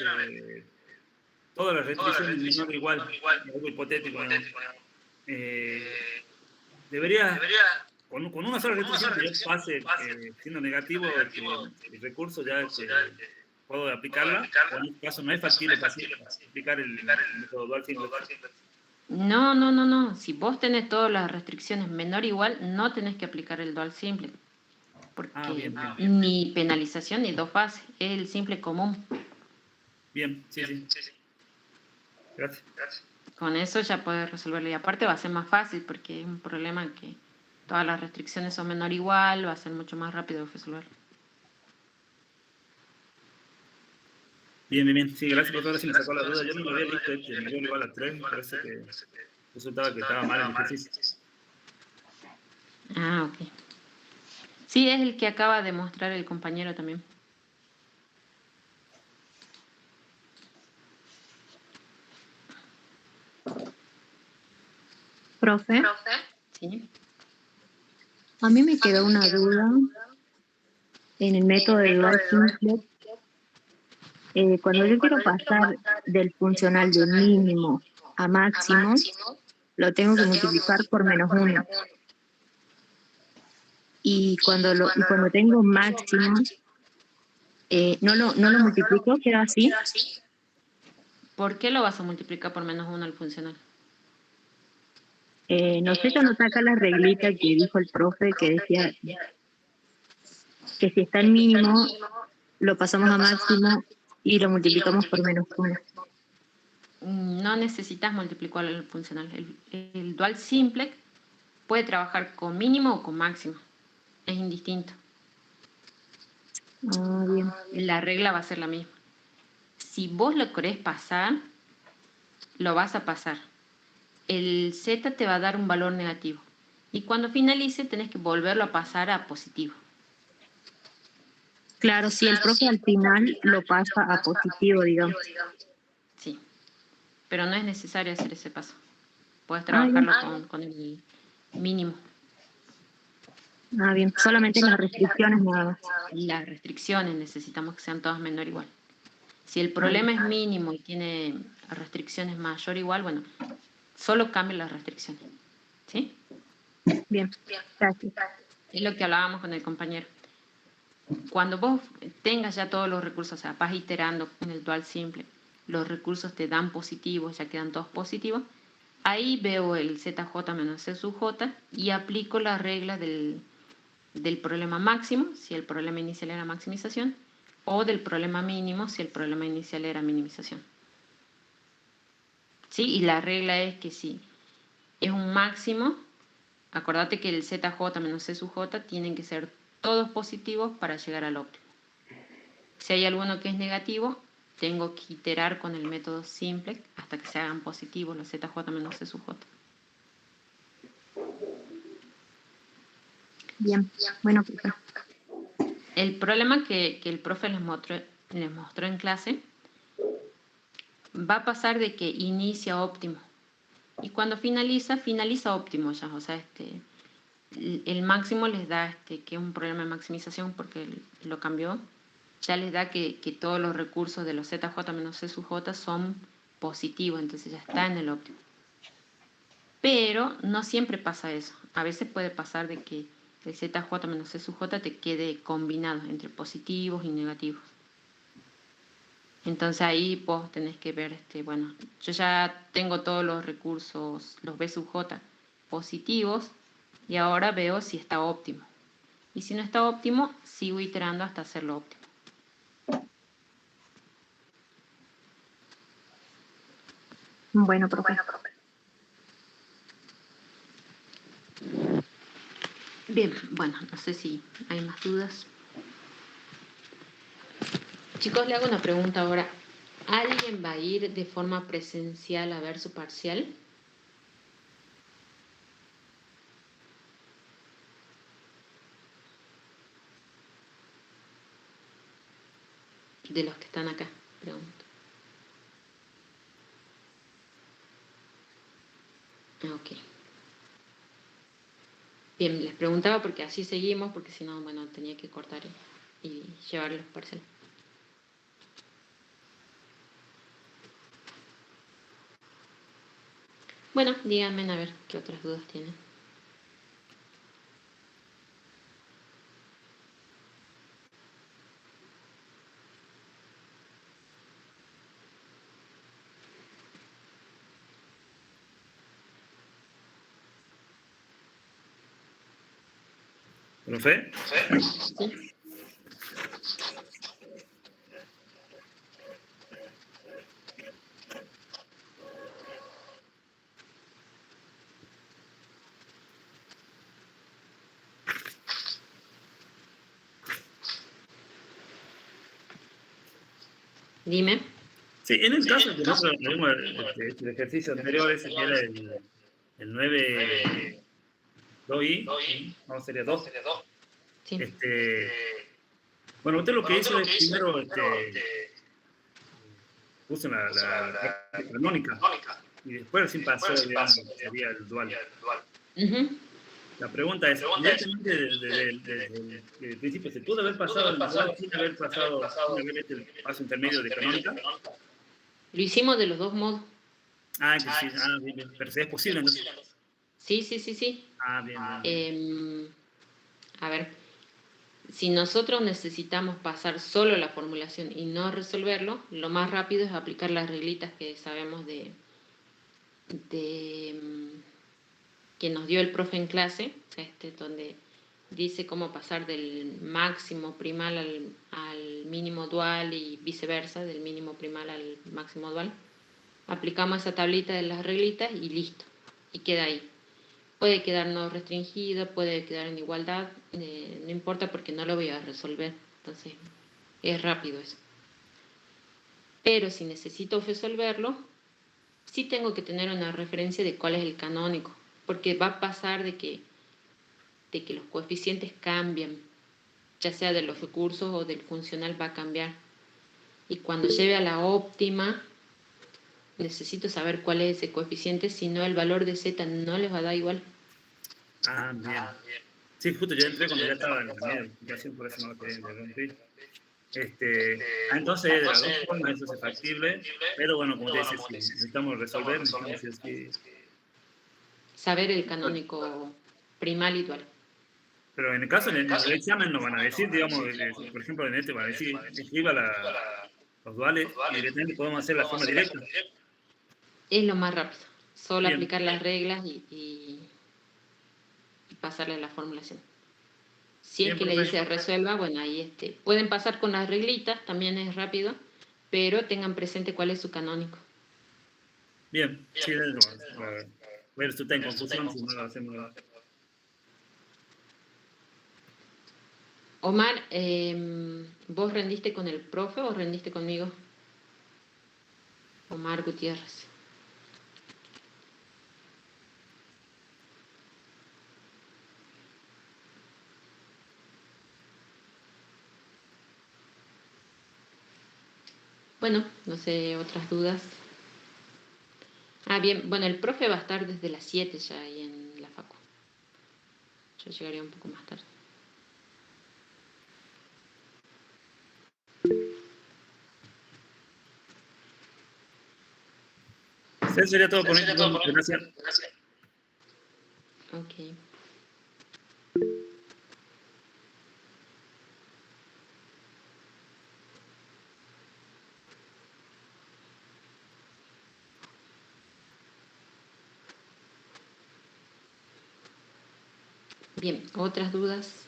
todas las restricciones menor o igual, algo hipotético, ¿no? Debería, con una sola restricción que yo pase siendo negativo, el recurso ya puedo aplicarla, o en este caso no es factible aplicar el método dual simplex. No. Si vos tenés todas las restricciones menor o igual, no tenés que aplicar el dual simple. Porque bien. ni penalización ni dos fases, es el simple común. Bien, sí. Gracias. Con eso ya puedes resolverlo. Y aparte va a ser más fácil porque es un problema que todas las restricciones son menor o igual, va a ser mucho más rápido resolverlo. Bien. Sí, gracias por todo. Si me sacó la duda. Yo no lo había visto, me dio igual a 3. Parece que resultaba que estaba mal el ejercicio. Ah, ok. Sí, es el que acaba de mostrar el compañero también. Profe, Sí. a mí me quedó una duda en el método de dual simplex. Cuando yo quiero pasar del funcional de mínimo a máximo, lo tengo que multiplicar por -1. Y cuando tengo máximo, no lo multiplico, queda así. ¿Por qué lo vas a multiplicar por -1 al funcional? No sé, yo noté acá la reglita que dijo el profe que decía que si está en mínimo, lo pasamos a máximo y lo multiplicamos por -1. no necesitas multiplicar el funcional. El dual simplex puede trabajar con mínimo o con máximo. Es indistinto. Ah, bien. La regla va a ser la misma. Si vos lo querés pasar, lo vas a pasar. El z te va a dar un valor negativo. Y cuando finalice, tenés que volverlo a pasar a positivo. Claro, si el profe al final lo pasa a positivo, digamos. Sí. Pero no es necesario hacer ese paso. Puedes Ah, bien. trabajarlo con el mínimo. Ah, bien. Solamente las restricciones nada más. Las restricciones necesitamos que sean todas menor o igual. Si el Ah, problema es mínimo y tiene restricciones mayor o igual, bueno, solo cambia las restricciones. ¿Sí? bien. Gracias. Es lo que hablábamos con el compañero. Cuando vos tengas ya todos los recursos, o sea, vas iterando con el dual simple, los recursos te dan positivos, ya quedan todos positivos, ahí veo el ZJ menos C sub J y aplico la regla del problema máximo, si el problema inicial era maximización, o del problema mínimo, si el problema inicial era minimización. ¿Sí? Y la regla es que si es un máximo, acordate que el ZJ menos C sub J tienen que ser todos positivos para llegar al óptimo. Si hay alguno que es negativo, tengo que iterar con el método simplex hasta que se hagan positivos los ZJ menos C sub J. Bien. Bueno, profe. El problema que el profe les mostró en clase va a pasar de que inicia óptimo. Y cuando finaliza óptimo ya. O sea, el máximo les da que es un problema de maximización porque lo cambió. Ya les da que todos los recursos de los ZJ menos C sub J son positivos, entonces ya está en el óptimo. Pero no siempre pasa eso. A veces puede pasar de que el ZJ menos C sub J te quede combinado entre positivos y negativos. Entonces ahí vos tenés que ver, bueno, yo ya tengo todos los recursos, los B sub J positivos, y ahora veo si está óptimo. Y si no está óptimo, sigo iterando hasta hacerlo óptimo. Bueno, profe. Bien, bueno, no sé si hay más dudas. Chicos, le hago una pregunta ahora. ¿Alguien va a ir de forma presencial a ver su parcial? De los que están acá, pregunto. Ok. Bien, les preguntaba porque así seguimos, porque si no, bueno, tenía que cortar y llevar los parciales. Bueno, díganme a ver qué otras dudas tienen. ¿Profe? ¿Sí? Dime. Sí, en el caso que nosotros tenemos el ejercicio anterior, ese que era el 9 2i, no, sería 2. Sí. Bueno, usted lo que hizo es primero puso la práctica canónica y después recién pasó, digamos, lo que sería el dual. Uh-huh. La pregunta es, directamente desde el principio, ¿se pudo haber pasado el dual sin haber hecho el paso intermedio de canónica? Lo hicimos de los dos modos. Ah, que sí, bien, bien. Pero si es posible, entonces. Sí. Ah, bien. A ver, si nosotros necesitamos pasar solo la formulación y no resolverlo, lo más rápido es aplicar las reglitas que sabemos que nos dio el profe en clase, donde dice cómo pasar del máximo primal al mínimo dual y viceversa, del mínimo primal al máximo dual. Aplicamos esa tablita de las reglitas y listo. Y queda ahí. Puede quedar no restringida, puede quedar en igualdad, no importa porque no lo voy a resolver. Entonces, es rápido eso. Pero si necesito resolverlo, sí tengo que tener una referencia de cuál es el canónico, porque va a pasar de que los coeficientes cambian, ya sea de los recursos o del funcional va a cambiar. Y cuando lleve a la óptima, necesito saber cuál es ese coeficiente, si no el valor de z no les va a dar igual. Ah, bien. Sí, justo yo entré cuando ya estaba en la media explicación, por eso no lo quería interrumpir. Entonces, de las dos formas eso es factible, pero bueno, como te decía, si necesitamos resolver, necesitamos sí, Saber el canónico primal y dual. pero en el caso, en el examen nos van a decir, digamos, por ejemplo, en este van a decir, escriba los duales y directamente podemos hacer la forma directa. Es lo más rápido. Solo Bien. aplicar las reglas y pasarle la formulación. Si Bien, es que le profe. dice resuelva, bueno, ahí pueden pasar con las reglitas, también es rápido, pero tengan presente cuál es su canónico. Bien, sí, ver si está en confusión, si no lo hacemos. Omar, ¿vos rendiste con el profe o rendiste conmigo? Omar Gutiérrez. Bueno, no sé, otras dudas. Ah, bien, bueno, el profe va a estar desde las 7 ya ahí en la facu. Yo llegaría un poco más tarde. Eso sería todo por mí. Gracias. Ok. Bien, ¿otras dudas?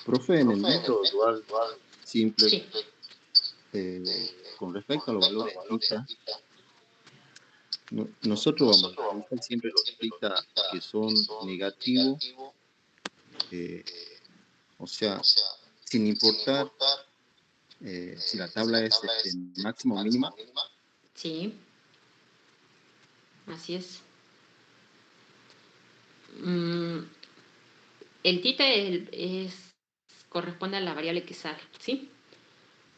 Profe, en el método dual simple, Sí. con respecto a los valores theta, nosotros vamos a usar siempre los theta que son negativos, o sea, sin importar si la tabla es máxima o mínima. Sí. Así es. El tita corresponde a la variable que sale, ¿sí?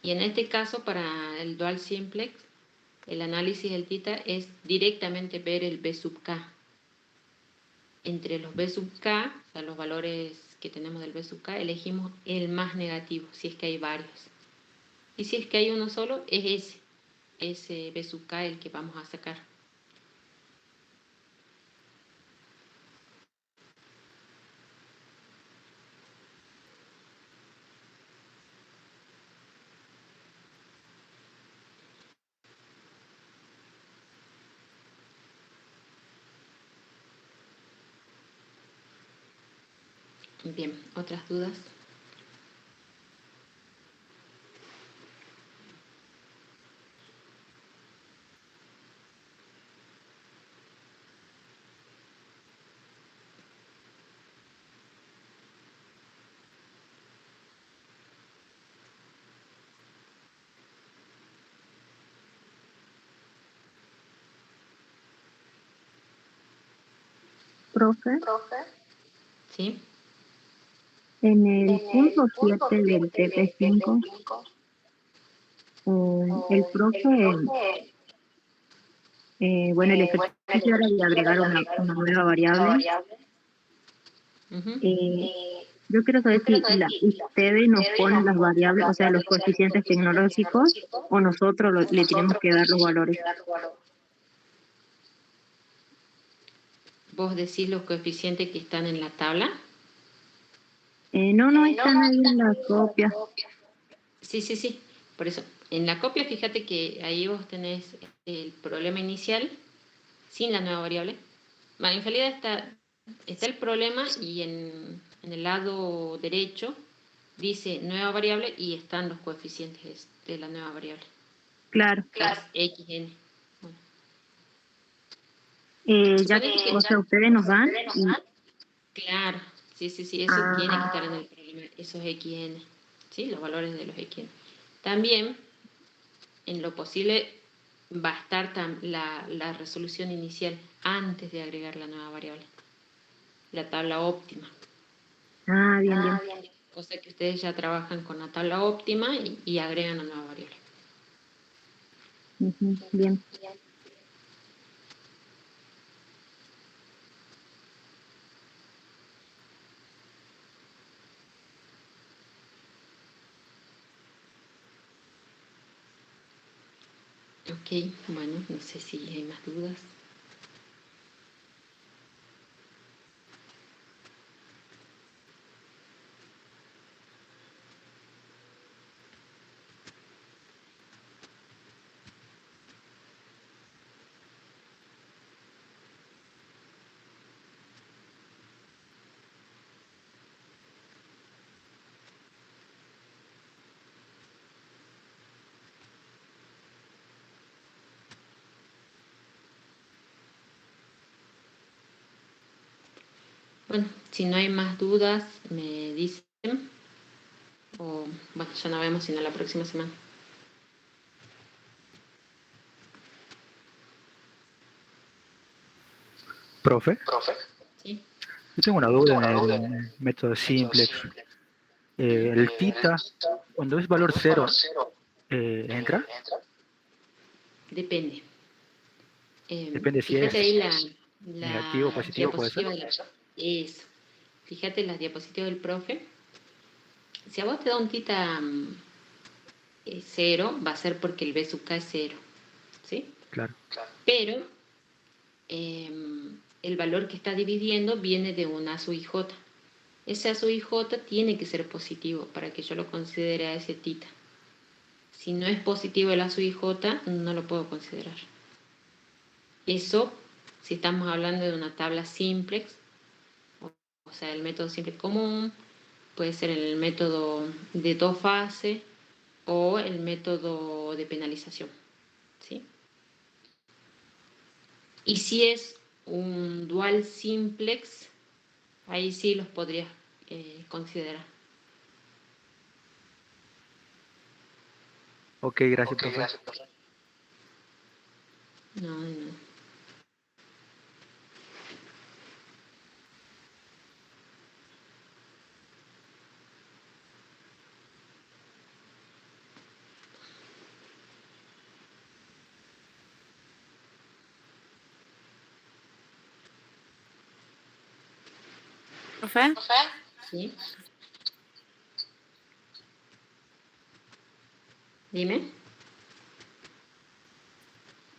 Y en este caso, para el dual simplex, el análisis del tita es directamente ver el B sub k. Entre los B sub k, o sea, los valores que tenemos del B sub k, elegimos el más negativo, si es que hay varios. Y si es que hay uno solo, es ese B sub k el que vamos a sacar. Bien, ¿otras dudas? Profe, ¿Sí? en el punto 7 del TP5, el profe, bueno, el ejercicio era de agregar una nueva variable. Uh-huh. Yo quiero saber si ustedes nos ponen las variables, o sea, los coeficientes tecnológicos, o nosotros le tenemos que dar los valores. ¿Vos decís los coeficientes que están en la tabla? No están ahí en la copia. Sí. Por eso, en la copia, fíjate que ahí vos tenés el problema inicial sin la nueva variable. Bueno, en realidad está el problema y en el lado derecho dice nueva variable y están los coeficientes de la nueva variable. Claro. Es xn. Bueno. Ya, o sea, ustedes nos dan y... Claro, sí, eso tiene que estar en el problema, esos xn, ¿sí? Los valores de los xn. También, en lo posible, va a estar la resolución inicial antes de agregar la nueva variable, la tabla óptima. Bien. O sea que ustedes ya trabajan con la tabla óptima y agregan la nueva variable. Ujú, bien. Ok, bueno, no sé si hay más dudas. Bueno, si no hay más dudas, me dicen. O, bueno, ya nos vemos sino la próxima semana. Profe, ¿Sí? yo tengo una duda en el método simplex. El tita, cuando es valor cero, ¿entra? Depende. Depende si Fíjate es ahí negativo o la positivo, ¿puede ser? diapositiva. Eso. Fíjate las diapositivas del profe. Si a vos te da un tita 0, va a ser porque el B sub K es 0. ¿Sí? Claro. Pero el valor que está dividiendo viene de un A sub IJ. Ese A sub IJ tiene que ser positivo para que yo lo considere a ese tita. Si no es positivo el A sub IJ, no lo puedo considerar. Eso, si estamos hablando de una tabla simplex, o sea, el método simplex común, puede ser el método de dos fases o el método de penalización, ¿sí? Y si es un dual simplex, ahí sí los podrías considerar. Ok, gracias, profe. No. Profe, ¿Sí? Dime.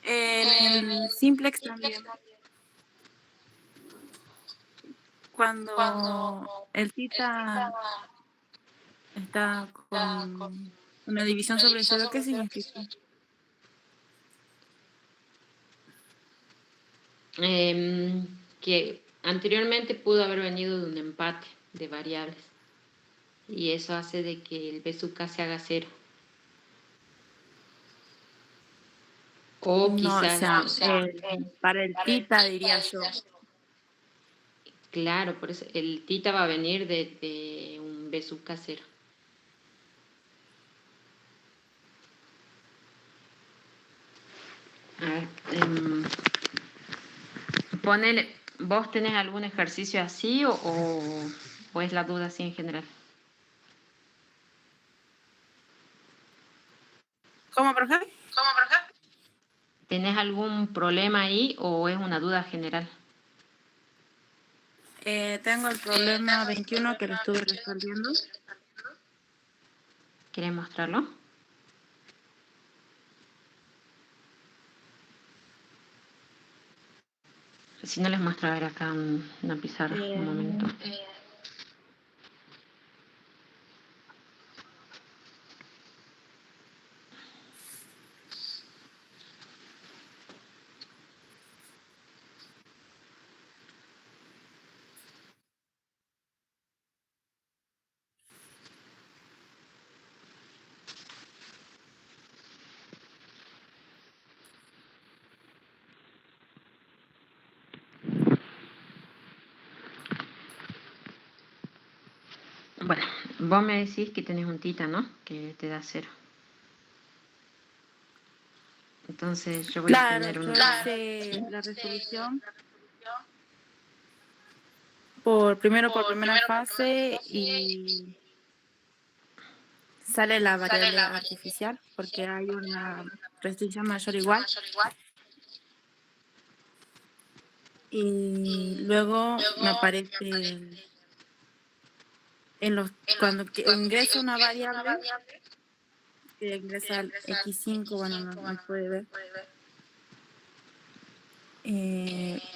en el simplex también, cuando el tita está con una división sobre cero, ¿qué significa? Que anteriormente pudo haber venido de un empate de variables y eso hace de que el B sub K se haga 0. O No, o quizás, sea, para el tita diría yo. claro, por eso el tita va a venir de un B sub K 0. A ver, ¿vos tenés algún ejercicio así o es la duda así en general? ¿Cómo, profe? ¿Tenés algún problema ahí o es una duda general? Tengo el problema 21 que lo estuve resolviendo. ¿Querés mostrarlo? Si no les muestro a ver acá una pizarra, un momento. Bueno, vos me decís que tenés un tita, ¿no? Que te da 0. Entonces yo voy a Claro, tener yo un... hice la resolución primero por primera fase y sale la variable artificial porque hay una restricción mayor igual. Y luego me aparece cuando ingreso una variable que ingresa al X5, bueno, no puede ver.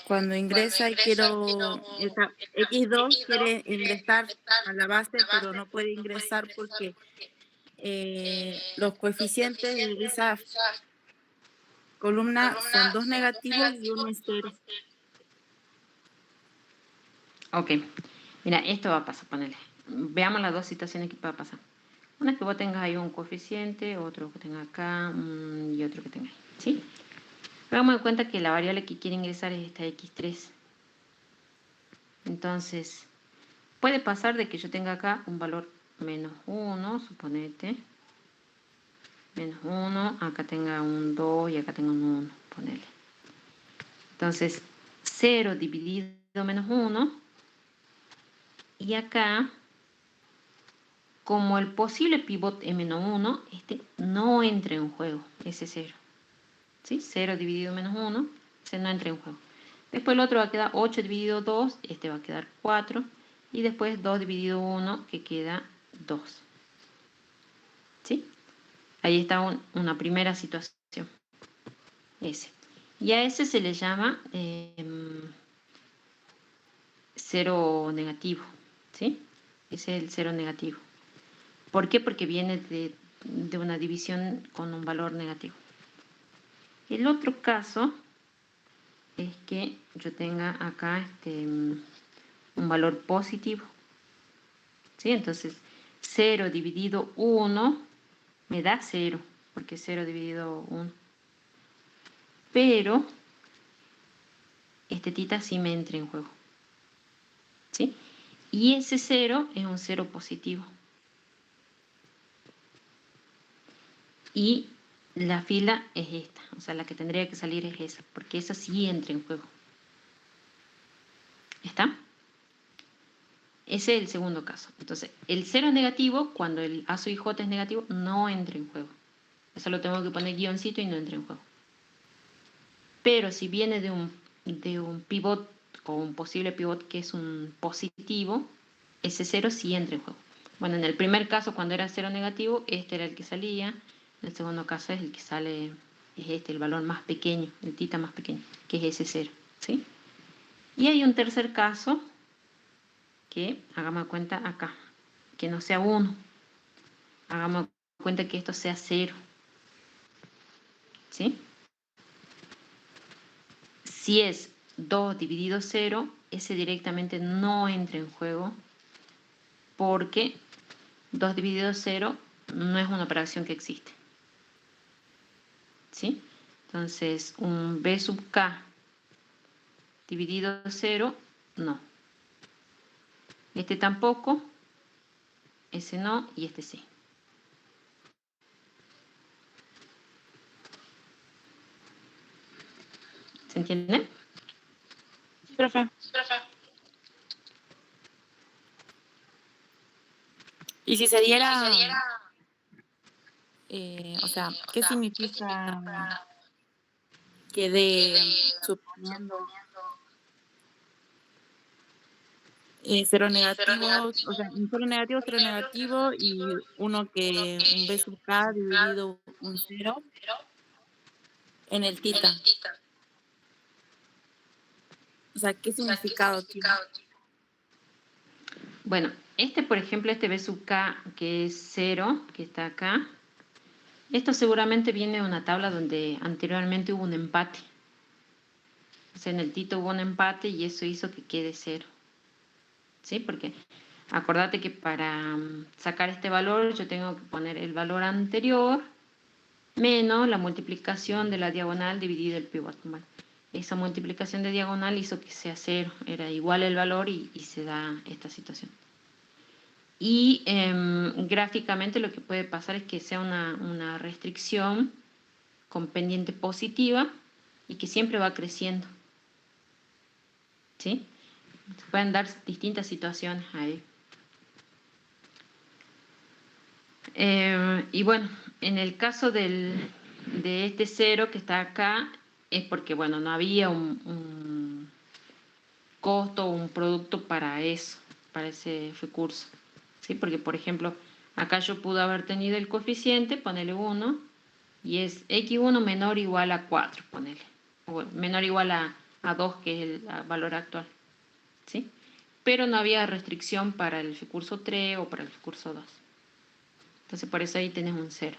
Cuando ingresa y X2 quiere ingresar a la base, pero no puede ingresar porque los coeficientes de esa columna son 2 negativos y 1 es 0. Ok, mira, esto va a pasar, ponele. Veamos las dos situaciones que va a pasar. Una es que vos tengas ahí un coeficiente, otro que tenga acá y otro que tenga ahí, ¿sí? Hagamos de cuenta que la variable que quiere ingresar es esta X3. Entonces, puede pasar de que yo tenga acá un valor menos 1, suponete. Menos 1, acá tenga un 2 y acá tenga un 1, ponele. Entonces, 0 dividido menos 1. Y acá, como el posible pivot es menos 1, este no entra en juego, ese 0. ¿Sí? 0 dividido menos 1, ese no entra en juego. Después el otro va a quedar 8 dividido 2, este va a quedar 4. Y después 2 dividido 1, que queda 2. ¿Sí? Ahí está una primera situación. Ese. Y a ese se le llama 0 negativo. ¿Sí? Ese es el 0 negativo. ¿Por qué? Porque viene de una división con un valor negativo. El otro caso es que yo tenga acá un valor positivo. ¿Sí? Entonces, 0 dividido 1 me da 0, porque 0 dividido 1. Pero este tita sí me entra en juego. ¿Sí? Y ese 0 es un 0 positivo. Y la fila es esta, o sea, la que tendría que salir es esa, porque esa sí entra en juego. ¿Está? Ese es el segundo caso. Entonces, el 0 es negativo, cuando el A sub J es negativo, no entra en juego. Eso lo tengo que poner guioncito y no entra en juego. Pero si viene de un pivot o un posible pivot que es un positivo, ese 0 sí entra en juego. Bueno, en el primer caso, cuando era 0 negativo, este era el que salía. En el segundo caso es el que sale, es este, el valor más pequeño, el tita más pequeño, que es ese 0. ¿Sí? Y hay un tercer caso, que hagamos cuenta acá, que no sea 1. Hagamos cuenta que esto sea 0. ¿Sí? Si es 2 dividido 0, ese directamente no entra en juego porque 2 dividido 0 no es una operación que existe. ¿Sí? Entonces, un b sub k dividido 0, no. Este tampoco, ese no y este sí. ¿Se entiende? Profe. Y si se diera, o sea, ¿qué significa que suponiendo 0 negativo, o sea, un 0 negativo y un B sub K dividido un 0 en el tita? O sea, ¿qué significado tiene? Bueno, por ejemplo, este b sub k que es 0, que está acá, esto seguramente viene de una tabla donde anteriormente hubo un empate. O sea, en el tito hubo un empate y eso hizo que quede 0. ¿Sí? Porque acordate que para sacar este valor yo tengo que poner el valor anterior menos la multiplicación de la diagonal dividida el pivot. Bueno, esa multiplicación de diagonal hizo que sea 0. Era igual el valor y se da esta situación. Y gráficamente lo que puede pasar es que sea una restricción con pendiente positiva y que siempre va creciendo. ¿Sí? Se pueden dar distintas situaciones ahí. Y bueno, en el caso de este 0 que está acá, es porque, bueno, no había un costo o un producto para eso, para ese recurso. ¿Sí? Porque, por ejemplo, acá yo pude haber tenido el coeficiente, ponele 1, y es x1 menor o igual a 4, ponele. O menor o igual a 2, que es el valor actual. ¿Sí? Pero no había restricción para el recurso 3 o para el recurso 2. Entonces, por eso ahí tenés un 0.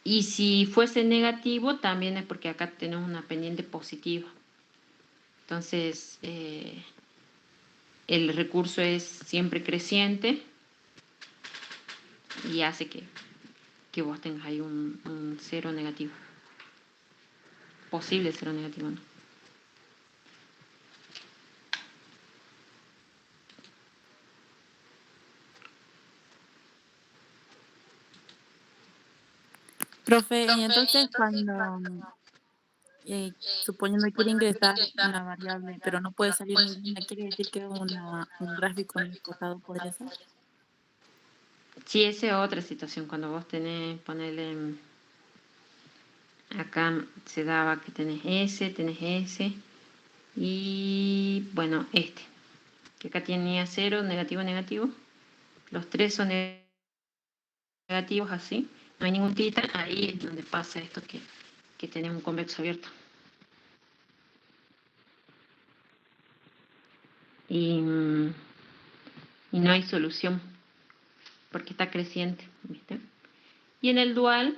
Y si fuese negativo, también es porque acá tenemos una pendiente positiva. Entonces, el recurso es siempre creciente y hace que vos tengas ahí un 0 negativo. Posible 0 negativo, ¿no? Profe, y entonces cuando, suponiendo que quiere ingresar una variable, pero no puede salir ninguna, ¿quiere decir que un gráfico no acotado podría ser? Sí, esa es otra situación. Cuando vos tenés, ponele, acá se daba que tenés S, y bueno, que acá tenía 0, negativo, negativo. Los 3 son negativos así, no hay ningún tita, ahí es donde pasa esto que tenemos un convexo abierto. Y no hay solución, porque está creciente, ¿viste? Y en el dual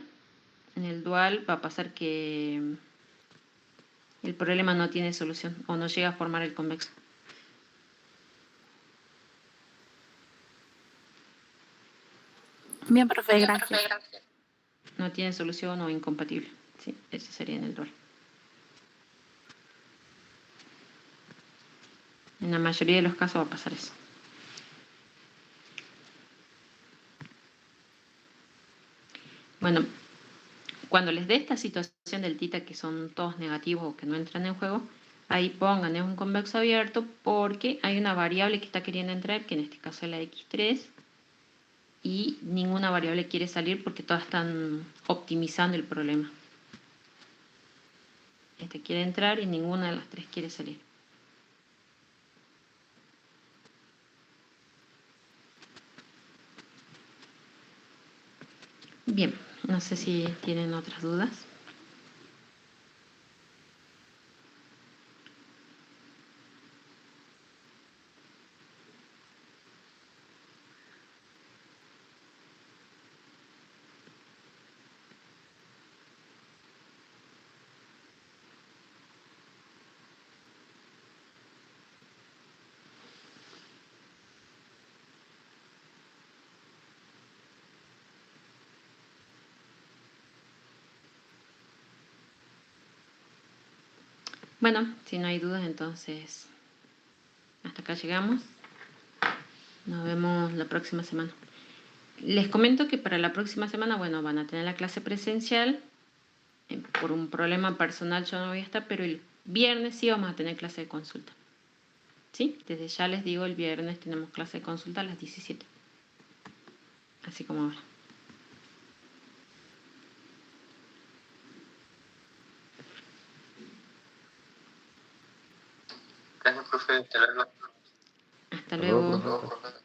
va a pasar que el problema no tiene solución o no llega a formar el convexo. Bien, profe, gracias. No tiene solución o incompatible. Sí, eso sería en el dual. En la mayoría de los casos va a pasar eso. Bueno, cuando les dé esta situación del tita que son todos negativos o que no entran en juego, ahí pongan, es un convexo abierto porque hay una variable que está queriendo entrar, que en este caso es la x3, y ninguna variable quiere salir porque todas están optimizando el problema. Este quiere entrar y ninguna de las tres quiere salir. Bien, no sé si tienen otras dudas. Bueno, si no hay dudas, entonces hasta acá llegamos. Nos vemos la próxima semana. Les comento que para la próxima semana, bueno, van a tener la clase presencial. Por un problema personal yo no voy a estar, pero el viernes sí vamos a tener clase de consulta. ¿Sí? Desde ya les digo, el viernes tenemos clase de consulta a las 17. Así como ahora. Gracias, profe. Hasta luego. Hasta luego. Luego, profe.